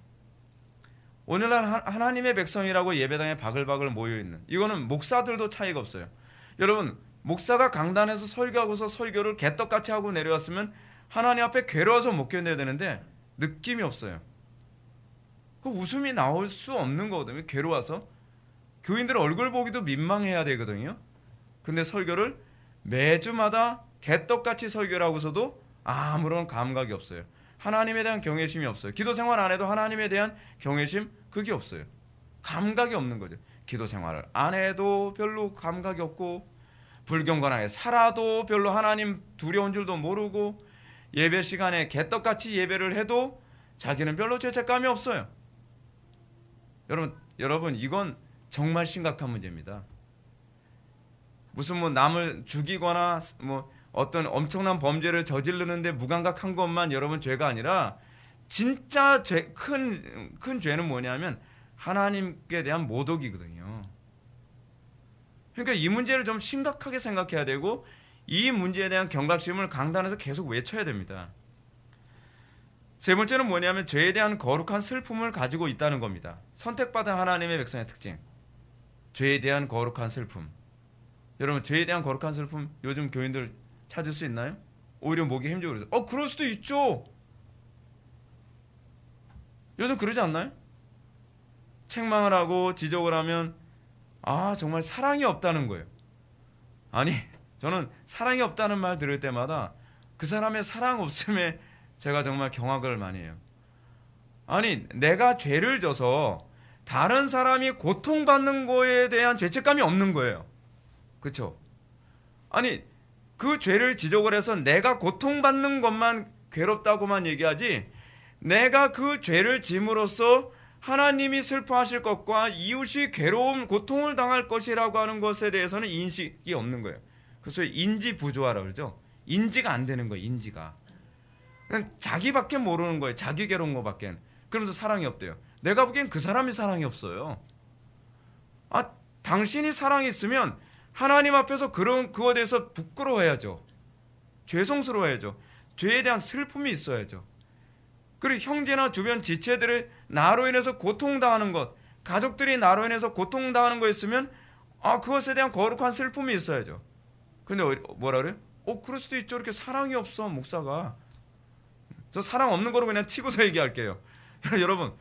오늘날 하나님의 백성이라고 예배당에 바글바글 모여있는, 이거는 목사들도 차이가 없어요. 여러분 목사가 강단에서 설교하고서 설교를 개떡같이 하고 내려왔으면 하나님 앞에 괴로워서 못 견뎌야 되는데 느낌이 없어요. 그 웃음이 나올 수 없는 거거든요. 괴로워서. 교인들 얼굴 보기도 민망해야 되거든요. 근데 설교를 매주마다 개떡같이 설교를 하고서도 아무런 감각이 없어요. 하나님에 대한 경외심이 없어요. 기도 생활 안 해도 하나님에 대한 경외심 그게 없어요. 감각이 없는 거죠. 기도 생활을 안 해도 별로 감각이 없고 불경건하게 살아도 별로 하나님 두려운 줄도 모르고 예배 시간에 개떡같이 예배를 해도 자기는 별로 죄책감이 없어요. 여러분 이건 정말 심각한 문제입니다. 무슨 뭐 남을 죽이거나 뭐 어떤 엄청난 범죄를 저지르는데 무감각한 것만 여러분 죄가 아니라 진짜 큰 죄는 뭐냐면 하나님께 대한 모독이거든요. 그러니까 이 문제를 좀 심각하게 생각해야 되고 이 문제에 대한 경각심을 강단에서 계속 외쳐야 됩니다. 세 번째는 뭐냐면 죄에 대한 거룩한 슬픔을 가지고 있다는 겁니다. 선택받은 하나님의 백성의 특징. 죄에 대한 거룩한 슬픔. 여러분 죄에 대한 거룩한 슬픔 요즘 교인들 찾을 수 있나요? 오히려 목이 힘주고 그러죠. 그럴 수도 있죠. 요즘 그러지 않나요? 책망을 하고 지적을 하면 정말 사랑이 없다는 거예요. 아니, 저는 사랑이 없다는 말 들을 때마다 그 사람의 사랑 없음에 제가 정말 경악을 많이 해요. 아니, 내가 죄를 져서 다른 사람이 고통받는 거에 대한 죄책감이 없는 거예요. 그렇죠? 아니, 그 죄를 지적을 해서 내가 고통받는 것만 괴롭다고만 얘기하지, 내가 그 죄를 짐으로써 하나님이 슬퍼하실 것과 이웃이 괴로움, 고통을 당할 것이라고 하는 것에 대해서는 인식이 없는 거예요. 그래서 인지 부조화라고 그러죠. 인지가 안 되는 거예요. 인지가. 그냥 자기밖에 모르는 거예요. 자기 괴로운 거밖에. 그러면서 사랑이 없대요. 내가 보기엔 그 사람이 사랑이 없어요. 당신이 사랑이 있으면 하나님 앞에서 그거에 대해서 부끄러워해야죠. 죄송스러워해야죠. 죄에 대한 슬픔이 있어야죠. 그리고 형제나 주변 지체들이 나로 인해서 고통당하는 것, 가족들이 나로 인해서 고통당하는 거 있으면 그것에 대한 거룩한 슬픔이 있어야죠. 근데 뭐라 그래요? 그럴 수도 있죠. 이렇게 사랑이 없어, 목사가. 저 사랑 없는 거로 그냥 치고서 얘기할게요. 여러분,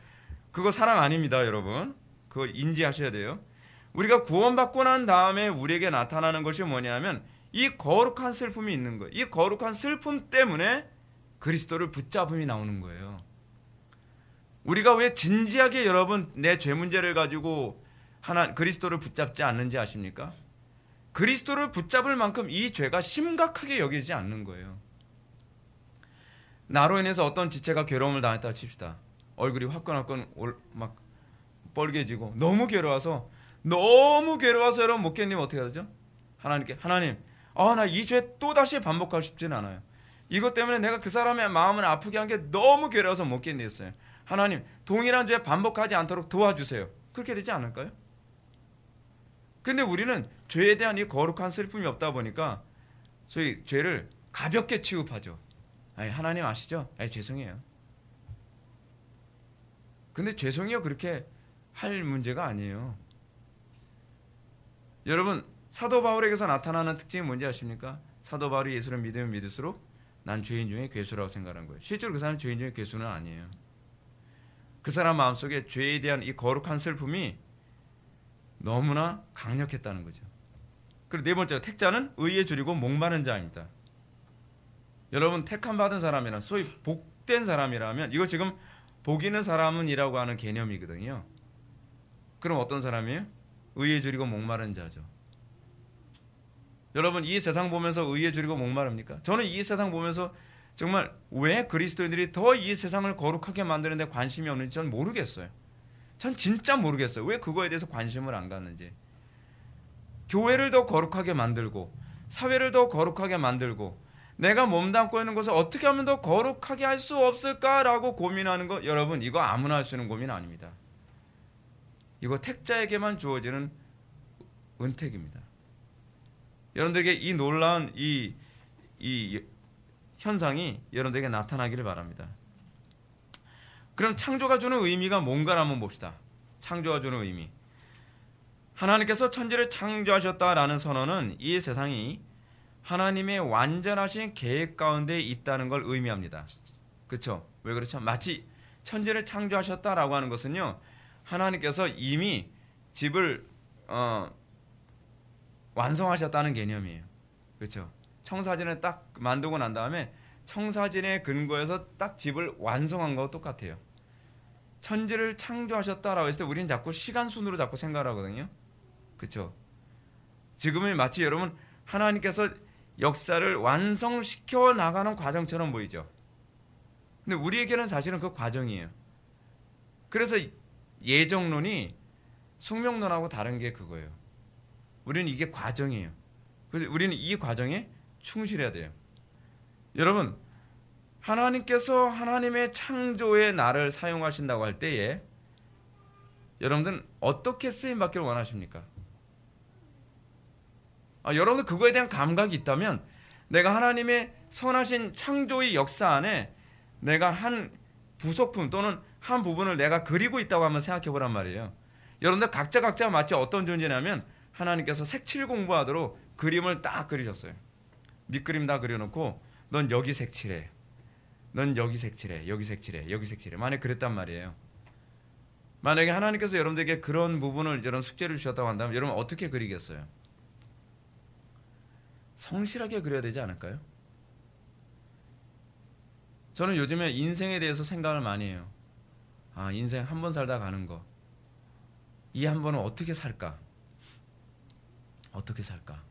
그거 사랑 아닙니다, 여러분. 그거 인지하셔야 돼요. 우리가 구원받고 난 다음에 우리에게 나타나는 것이 뭐냐면 이 거룩한 슬픔이 있는 거예요. 이 거룩한 슬픔 때문에 그리스도를 붙잡음이 나오는 거예요. 우리가 왜 진지하게 여러분 내 죄 문제를 가지고 그리스도를 붙잡지 않는지 아십니까? 그리스도를 붙잡을 만큼 이 죄가 심각하게 여기지 않는 거예요. 나로 인해서 어떤 지체가 괴로움을 당했다 칩시다. 얼굴이 화끈화끈 막 뻘개지고 너무 괴로워서 여러분 목회님 어떻게 하죠? 하나님께 하나님, 나 이 죄 또다시 반복하고 싶지는 않아요. 이것 때문에 내가 그 사람의 마음을 아프게 한 게 너무 괴로워서 못 견디겠어요. 하나님, 동일한 죄 반복하지 않도록 도와주세요. 그렇게 되지 않을까요? 근데 우리는 죄에 대한 이 거룩한 슬픔이 없다 보니까 소위 죄를 가볍게 취급하죠. 하나님 아시죠? 죄송해요. 근데 죄송해요 그렇게 할 문제가 아니에요. 여러분, 사도 바울에게서 나타나는 특징이 뭔지 아십니까? 사도 바울이 예수를 믿으면 믿을수록 난 죄인 중에 괴수라고 생각하는 거예요. 실제로 그 사람은 죄인 중에 괴수는 아니에요. 그 사람 마음속에 죄에 대한 이 거룩한 슬픔이 너무나 강력했다는 거죠. 그리고 네 번째가 택자는 의에 줄이고 목마른 자입니다. 여러분, 택함 받은 사람이란 소위 복된 사람이라면 이거 지금 복 있는 사람은이라고 하는 개념이거든요. 그럼 어떤 사람이에요? 의에 줄이고 목마른 자죠. 여러분, 이 세상 보면서 의에 줄이고 목마릅니까? 저는 이 세상 보면서 정말 왜 그리스도인들이 더 이 세상을 거룩하게 만드는 데 관심이 없는지 전 모르겠어요. 전 진짜 모르겠어요. 왜 그거에 대해서 관심을 안 갖는지. 교회를 더 거룩하게 만들고 사회를 더 거룩하게 만들고 내가 몸담고 있는 것을 어떻게 하면 더 거룩하게 할 수 없을까라고 고민하는 거, 여러분, 이거 아무나 할 수 있는 고민 아닙니다. 이거 택자에게만 주어지는 은택입니다. 여러분들에게 이 놀라운 이 현상이 여러분들에게 나타나기를 바랍니다. 그럼 창조가 주는 의미가 뭔가를 한번 봅시다. 창조가 주는 의미. 하나님께서 천지를 창조하셨다라는 선언은 이 세상이 하나님의 완전하신 계획 가운데 있다는 걸 의미합니다. 그렇죠? 왜 그렇죠? 마치 천지를 창조하셨다라고 하는 것은요, 하나님께서 이미 집을 완성하셨다는 개념이에요. 그렇죠? 청사진을 딱 만들고 난 다음에 청사진의 근거에서 딱 집을 완성한 거와 똑같아요. 천지를 창조하셨다라고 했을 때 우리는 자꾸 시간 순으로 자꾸 생각을 하거든요. 그렇죠? 지금은 마치 여러분 하나님께서 역사를 완성시켜 나가는 과정처럼 보이죠. 근데 우리에게는 사실은 그 과정이에요. 그래서 예정론이 숙명론하고 다른 게 그거예요. 우리는 이게 과정이에요. 그래서 우리는 이 과정에 충실해야 돼요. 여러분, 하나님께서 하나님의 창조의 날을 사용하신다고 할 때에 여러분들은 어떻게 쓰임받기를 원하십니까? 여러분들 그거에 대한 감각이 있다면 내가 하나님의 선하신 창조의 역사 안에 내가 한 부속품 또는 한 부분을 내가 그리고 있다고 한번 생각해 보란 말이에요. 여러분들 각자 마치 어떤 존재냐면 하나님께서 색칠 공부하도록 그림을 딱 그리셨어요. 밑그림 다 그려놓고 넌 여기 색칠해, 넌 여기 색칠해, 여기 색칠해, 여기 색칠해. 만약 그랬단 말이에요. 만약에 하나님께서 여러분들에게 그런 부분을 이런 숙제를 주셨다고 한다면 여러분 어떻게 그리겠어요? 성실하게 그려야 되지 않을까요? 저는 요즘에 인생에 대해서 생각을 많이 해요. 아, 인생 한 번 살다 가는 거. 이 한 번은 어떻게 살까? 어떻게 살까?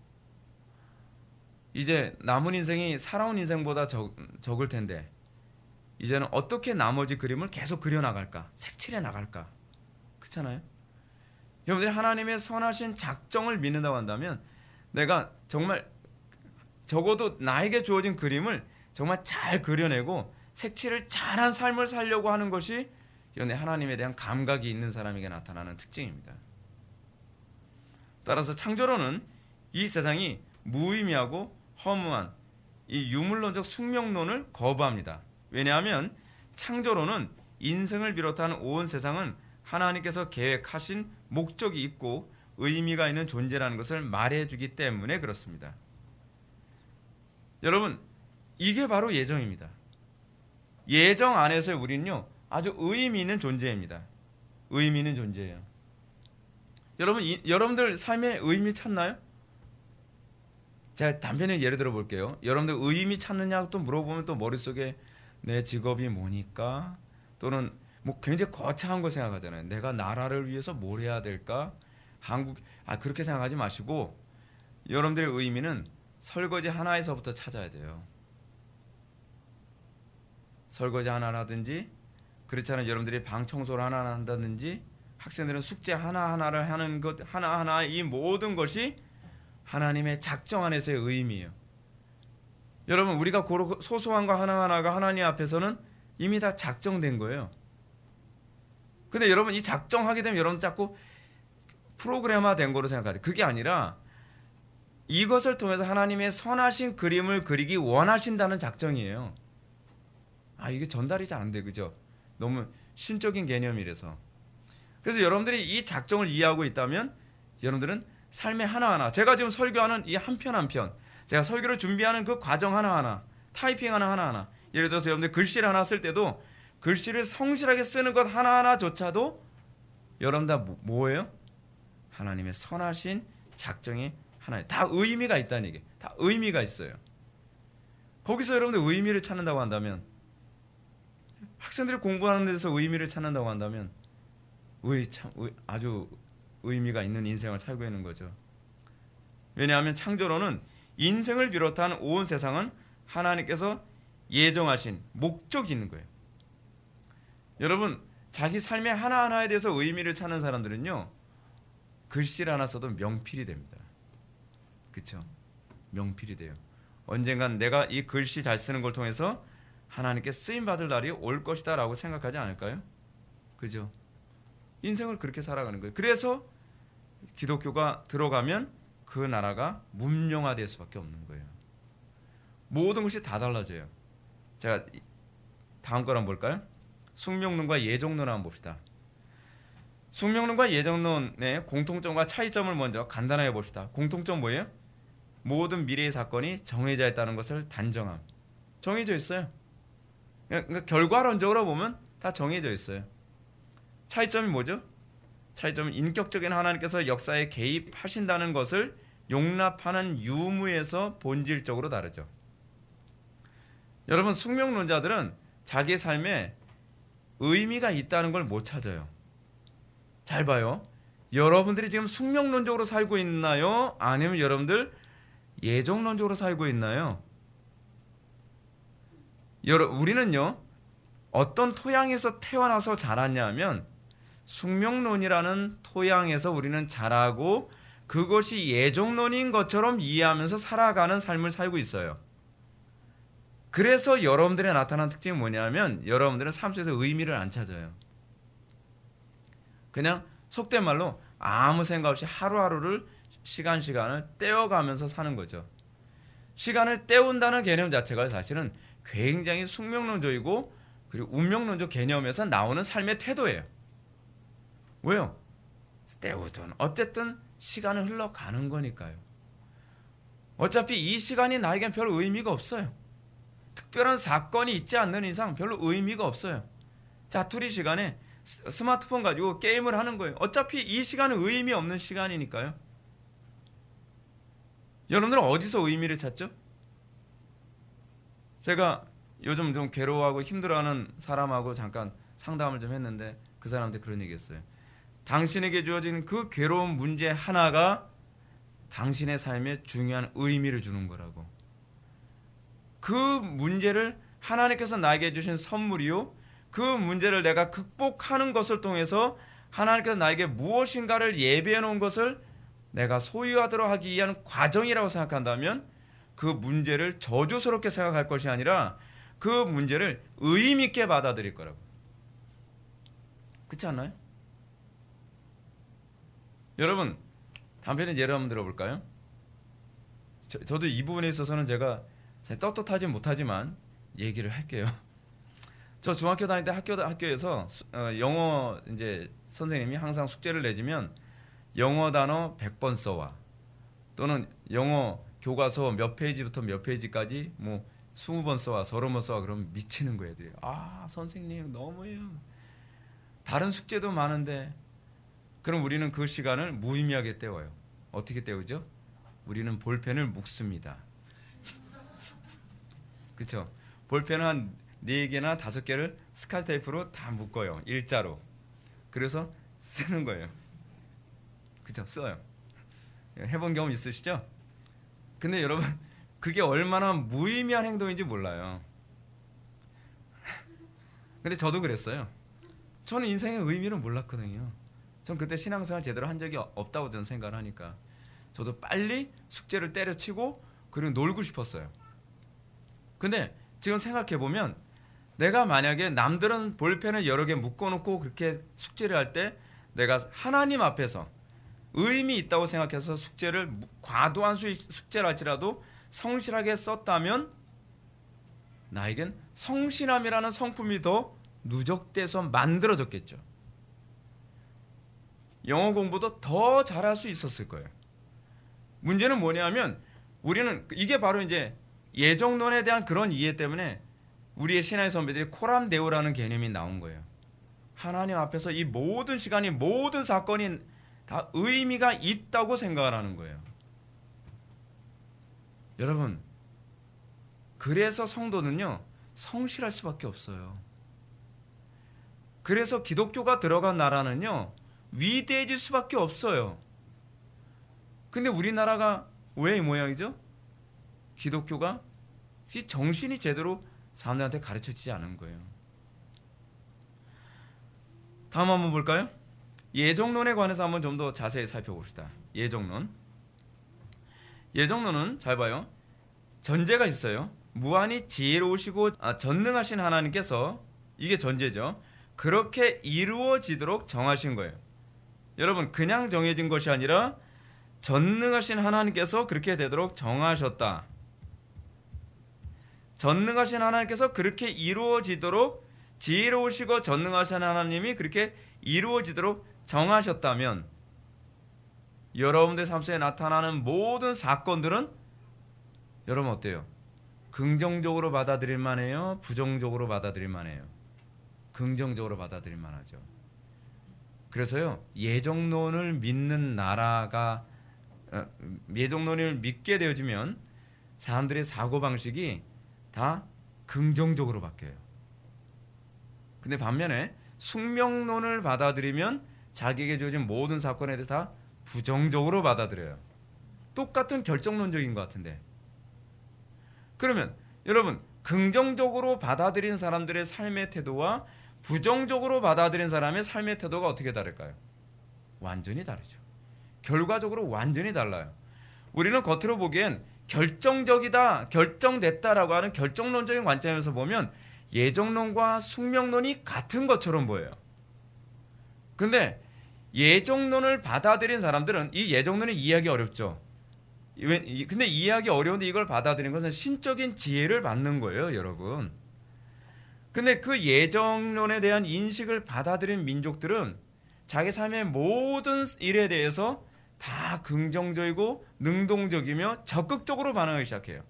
이제 남은 인생이 살아온 인생보다 적을 텐데 이제는 어떻게 나머지 그림을 계속 그려나갈까? 색칠해 나갈까? 그렇잖아요? 여러분들이 하나님의 선하신 작정을 믿는다고 한다면 내가 정말 적어도 나에게 주어진 그림을 정말 잘 그려내고 색칠을 잘한 삶을 살려고 하는 것이 하나님에 대한 감각이 있는 사람에게 나타나는 특징입니다. 따라서 창조론은 이 세상이 무의미하고 허무한 이 유물론적 숙명론을 거부합니다. 왜냐하면 창조론은 인생을 비롯한 온 세상은 하나님께서 계획하신 목적이 있고 의미가 있는 존재라는 것을 말해주기 때문에 그렇습니다. 여러분, 이게 바로 예정입니다. 예정 안에서의 우리는요 아주 의미 있는 존재입니다. 의미 있는 존재예요. 여러분들 삶에 의미 찾나요? 제가 단편의 예를 들어 볼게요. 여러분들 의미 찾느냐 또 물어보면 또 머릿속에 내 직업이 뭐니까 또는 뭐 굉장히 거창한 거 생각하잖아요. 내가 나라를 위해서 뭘 해야 될까? 그렇게 생각하지 마시고 여러분들의 의미는 설거지 하나에서부터 찾아야 돼요. 설거지 하나라든지 그렇지 않으면 여러분들이 방 청소를 하나 한다든지 학생들은 숙제 하나하나를 하는 것 하나하나 이 모든 것이 하나님의 작정 안에서의 의미예요. 여러분 우리가 소소한 거 하나하나가 하나님 앞에서는 이미 다 작정된 거예요. 근데 여러분 이 작정하게 되면 여러분 자꾸 프로그램화된 거로 생각하죠. 그게 아니라 이것을 통해서 하나님의 선하신 그림을 그리기 원하신다는 작정이에요. 이게 전달이 잘 안 돼, 그죠? 너무 신적인 개념이라서. 그래서 여러분들이 이 작정을 이해하고 있다면 여러분들은 삶의 하나하나, 제가 지금 설교하는 이 한 편 한 편, 제가 설교를 준비하는 그 과정 하나하나, 타이핑하는 하나하나, 예를 들어서 여러분들 글씨를 하나 쓸 때도 글씨를 성실하게 쓰는 것 하나하나조차도 여러분 다 뭐예요? 하나님의 선하신 작정이 하나예요. 다 의미가 있다는 얘기. 다 의미가 있어요. 거기서 여러분들 의미를 찾는다고 한다면, 학생들이 공부하는 데서 의미를 찾는다고 한다면 아주 의미가 있는 인생을 살고 있는 거죠. 왜냐하면 창조론은 인생을 비롯한 온 세상은 하나님께서 예정하신 목적이 있는 거예요. 여러분 자기 삶의 하나하나에 대해서 의미를 찾는 사람들은요 글씨를 하나 써도 명필이 됩니다. 그렇죠? 명필이 돼요. 언젠간 내가 이 글씨 잘 쓰는 걸 통해서 하나님께 쓰임받을 날이 올 것이다 라고 생각하지 않을까요? 그죠? 인생을 그렇게 살아가는 거예요. 그래서 기독교가 들어가면 그 나라가 문명화될 수밖에 없는 거예요. 모든 것이 다 달라져요. 제가 다음 걸 한번 볼까요? 숙명론과 예정론 한번 봅시다. 숙명론과 예정론의 공통점과 차이점을 먼저 간단하게 봅시다. 공통점 뭐예요? 모든 미래의 사건이 정해져 있다는 것을 단정함. 정해져 있어요. 그러니까 결과론적으로 보면 다 정해져 있어요. 차이점이 뭐죠? 차이점은 인격적인 하나님께서 역사에 개입하신다는 것을 용납하는 유무에서 본질적으로 다르죠. 여러분 숙명론자들은 자기의 삶에 의미가 있다는 걸 못 찾아요. 잘 봐요. 여러분들이 지금 숙명론적으로 살고 있나요? 아니면 여러분들 예정론적으로 살고 있나요? 우리는요 어떤 토양에서 태어나서 자랐냐면 숙명론이라는 토양에서 우리는 자라고 그것이 예정론인 것처럼 이해하면서 살아가는 삶을 살고 있어요. 그래서 여러분들의 나타난 특징이 뭐냐면 여러분들은 삶 속에서 의미를 안 찾아요. 그냥 속된 말로 아무 생각 없이 하루하루를 시간을 떼어가면서 사는 거죠. 시간을 때운다는 개념 자체가 사실은 굉장히 숙명론적이고 그리고 운명론적 개념에서 나오는 삶의 태도예요. 왜요? 때우든 어쨌든 시간은 흘러가는 거니까요. 어차피 이 시간이 나에겐 별 의미가 없어요. 특별한 사건이 있지 않는 이상 별로 의미가 없어요. 자투리 시간에 스마트폰 가지고 게임을 하는 거예요. 어차피 이 시간은 의미 없는 시간이니까요. 여러분들은 어디서 의미를 찾죠? 제가 요즘 좀 괴로워하고 힘들어하는 사람하고 잠깐 상담을 좀 했는데 그 사람한테 그런 얘기했어요. 당신에게 주어진 그 괴로운 문제 하나가 당신의 삶에 중요한 의미를 주는 거라고. 그 문제를 하나님께서 나에게 주신 선물이요, 그 문제를 내가 극복하는 것을 통해서 하나님께서 나에게 무엇인가를 예비해 놓은 것을 내가 소유하도록 하기 위한 과정이라고 생각한다면 그 문제를 저주스럽게 생각할 것이 아니라 그 문제를 의미 있게 받아들일 거라고. 그렇지 않나요? 여러분, 단편의 예를 한번 들어볼까요? 저도 이 부분에 있어서는 제가 떳떳하지 못하지만 얘기를 할게요. 저 중학교 다닐 때 학교에서 영어 이제 선생님이 항상 숙제를 내주면 영어 단어 100번 써와, 또는 영어 교과서 몇 페이지부터 몇 페이지까지 뭐 20번 써와 30번 써와. 그러면 미치는 거예요, 애들이. 아, 선생님 너무해요. 다른 숙제도 많은데. 그럼 우리는 그 시간을 무의미하게 때워요. 어떻게 때우죠? 우리는 볼펜을 묶습니다. 그렇죠? 볼펜을 한 4개나 5개를 스카치 테이프로 다 묶어요. 일자로. 그래서 쓰는 거예요. 그죠? 써요. 해본 경험 있으시죠? 근데 여러분, 그게 얼마나 무의미한 행동인지 몰라요. 근데 저도 그랬어요. 저는 인생의 의미를 몰랐거든요. 전 그때 신앙생활 제대로 한 적이 없다고 저는 생각을 하니까 저도 빨리 숙제를 때려치고 그리고 놀고 싶었어요. 근데 지금 생각해보면 내가 만약에 남들은 볼펜을 여러 개 묶어놓고 그렇게 숙제를 할 때 내가 하나님 앞에서 의미 있다고 생각해서 숙제를 과도한 수의 숙제를 할지라도 성실하게 썼다면 나에겐 성실함이라는 성품이 더 누적돼서 만들어졌겠죠. 영어 공부도 더 잘할 수 있었을 거예요. 문제는 뭐냐면 우리는 이게 바로 이제 예정론에 대한 그런 이해 때문에 우리의 신앙의 선배들이 코람데오라는 개념이 나온 거예요. 하나님 앞에서 이 모든 시간이, 모든 사건이 다 의미가 있다고 생각을 하는 거예요. 여러분, 그래서 성도는요 성실할 수밖에 없어요. 그래서 기독교가 들어간 나라는요 위대해질 수밖에 없어요. 근데 우리나라가 왜 이 모양이죠? 기독교가 이 정신이 제대로 사람들한테 가르쳐지지 않은 거예요. 다음 한번 볼까요? 예정론에 관해서 한번 좀 더 자세히 살펴봅시다. 예정론. 예정론은 잘 봐요. 전제가 있어요. 무한히 지혜로우시고 전능하신 하나님께서, 이게 전제죠, 그렇게 이루어지도록 정하신 거예요. 여러분, 그냥 정해진 것이 아니라 전능하신 하나님께서 그렇게 되도록 정하셨다. 전능하신 하나님께서 그렇게 이루어지도록, 지혜로우시고 전능하신 하나님이 그렇게 이루어지도록 정하셨다면 여러분들 삶 속에 나타나는 모든 사건들은 여러분 어때요? 긍정적으로 받아들일 만해요? 부정적으로 받아들일 만해요? 긍정적으로 받아들일 만하죠. 그래서요, 예정론을 믿는 나라가, 예정론을 믿게 되어지면 사람들의 사고방식이 다 긍정적으로 바뀌어요. 근데 반면에 숙명론을 받아들이면 자기에게 주어진 모든 사건에 대해서 다 부정적으로 받아들여요. 똑같은 결정론적인 것 같은데. 그러면 여러분, 긍정적으로 받아들인 사람들의 삶의 태도와 부정적으로 받아들인 사람의 삶의 태도가 어떻게 다를까요? 완전히 다르죠. 결과적으로 완전히 달라요. 우리는 겉으로 보기엔 결정적이다, 결정됐다라고 하는 결정론적인 관점에서 보면 예정론과 숙명론이 같은 것처럼 보여요. 근데 예정론을 받아들인 사람들은 이 예정론을 이해하기 어렵죠. 근데 이해하기 어려운데 이걸 받아들이는 것은 신적인 지혜를 받는 거예요, 여러분. 근데 그 예정론에 대한 인식을 받아들인 민족들은 자기 삶의 모든 일에 대해서 다 긍정적이고 능동적이며 적극적으로 반응하기 시작해요.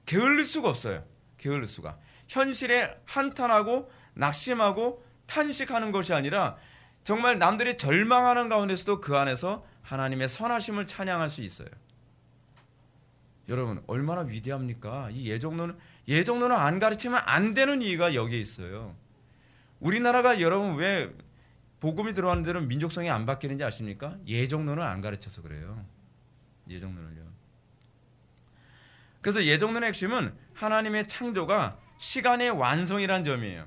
게을릴 수가 없어요. 게을릴 수가. 현실에 한탄하고 낙심하고 탄식하는 것이 아니라 정말 남들이 절망하는 가운데서도 그 안에서 하나님의 선하심을 찬양할 수 있어요. 여러분 얼마나 위대합니까? 이 예정론은 안 가르치면 안 되는 이유가 여기에 있어요. 우리나라가 여러분 왜 복음이 들어가는 대로 민족성이 안 바뀌는지 아십니까? 예정론을 안 가르쳐서 그래요. 예정론을요. 그래서 예정론의 핵심은 하나님의 창조가 시간의 완성이란 점이에요.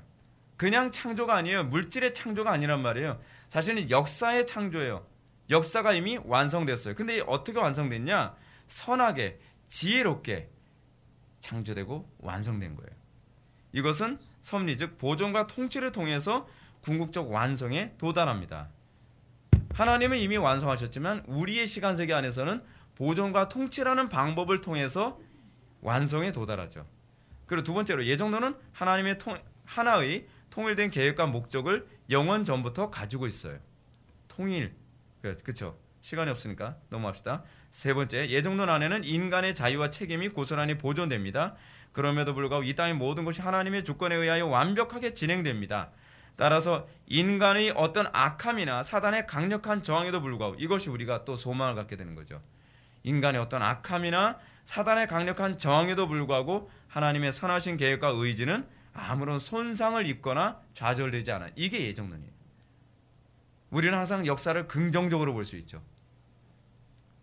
그냥 창조가 아니에요. 물질의 창조가 아니란 말이에요. 사실은 역사의 창조예요. 역사가 이미 완성됐어요. 근데 어떻게 완성됐냐? 선하게 지혜롭게 창조되고 완성된 거예요. 이것은 섭리 즉 보존과 통치를 통해서 궁극적 완성에 도달합니다. 하나님은 이미 완성하셨지만 우리의 시간세계 안에서는 보존과 통치라는 방법을 통해서 완성에 도달하죠. 그리고 두 번째로 예정론은 하나님의 하나의 통일된 계획과 목적을 영원 전부터 가지고 있어요. 통일. 그렇죠. 시간이 없으니까 넘어갑시다. 세 번째, 예정론 안에는 인간의 자유와 책임이 고스란히 보존됩니다. 그럼에도 불구하고 이 땅의 모든 것이 하나님의 주권에 의하여 완벽하게 진행됩니다. 따라서 인간의 어떤 악함이나 사단의 강력한 저항에도 불구하고 이것이 우리가 또 소망을 갖게 되는 거죠. 인간의 어떤 악함이나 사단의 강력한 저항에도 불구하고 하나님의 선하신 계획과 의지는 아무런 손상을 입거나 좌절되지 않아요. 이게 예정론이에요. 우리는 항상 역사를 긍정적으로 볼 수 있죠.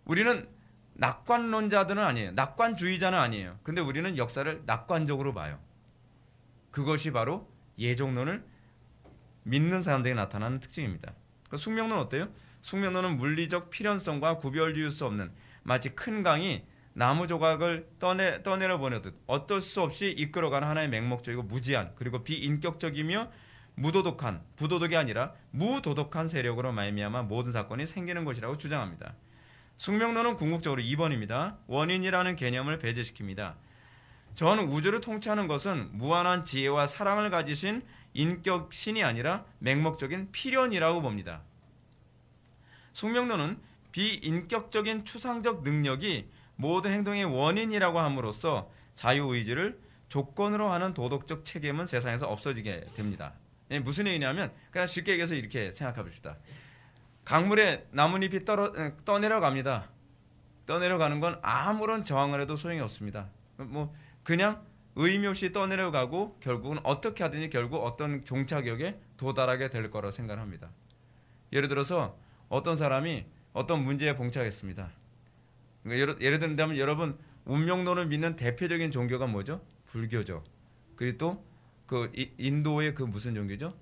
우리는 낙관론자들은 아니에요. 낙관주의자는 아니에요. 근데 우리는 역사를 낙관적으로 봐요. 그것이 바로 예정론을 믿는 사람들에게 나타나는 특징입니다. 숙명론 어때요? 숙명론은 물리적 필연성과 구별지을 수 없는 마치 큰 강이 나무 조각을 떠내려 보내듯 어쩔 수 없이 이끌어가는 하나의 맹목적이고 무지한 그리고 비인격적이며 무도덕한 부도덕이 아니라 무도덕한 세력으로 말미암아 모든 사건이 생기는 것이라고 주장합니다. 숙명론은 궁극적으로 2번입니다. 원인이라는 개념을 배제시킵니다. 전 우주를 통치하는 것은 무한한 지혜와 사랑을 가지신 인격 신이 아니라 맹목적인 필연이라고 봅니다. 숙명론은 비인격적인 추상적 능력이 모든 행동의 원인이라고 함으로써 자유의지를 조건으로 하는 도덕적 책임은 세상에서 없어지게 됩니다. 무슨 얘기냐면 그냥 쉽게 얘기해서 이렇게 생각해 봅시다. 강물에 나뭇잎이 떠내려갑니다. 떠내려가는 건 아무런 저항을 해도 소용이 없습니다. 그냥 의미 없이 떠내려가고 결국은 어떻게 하든지 결국 어떤 종착역에 도달하게 될 거라고 생각합니다. 예를 들어서 어떤 사람이 어떤 문제에 봉착했습니다. 예를 들면 여러분 운명론을 믿는 대표적인 종교가 뭐죠? 불교죠. 그리고 또 그 인도의 그 무슨 종교죠?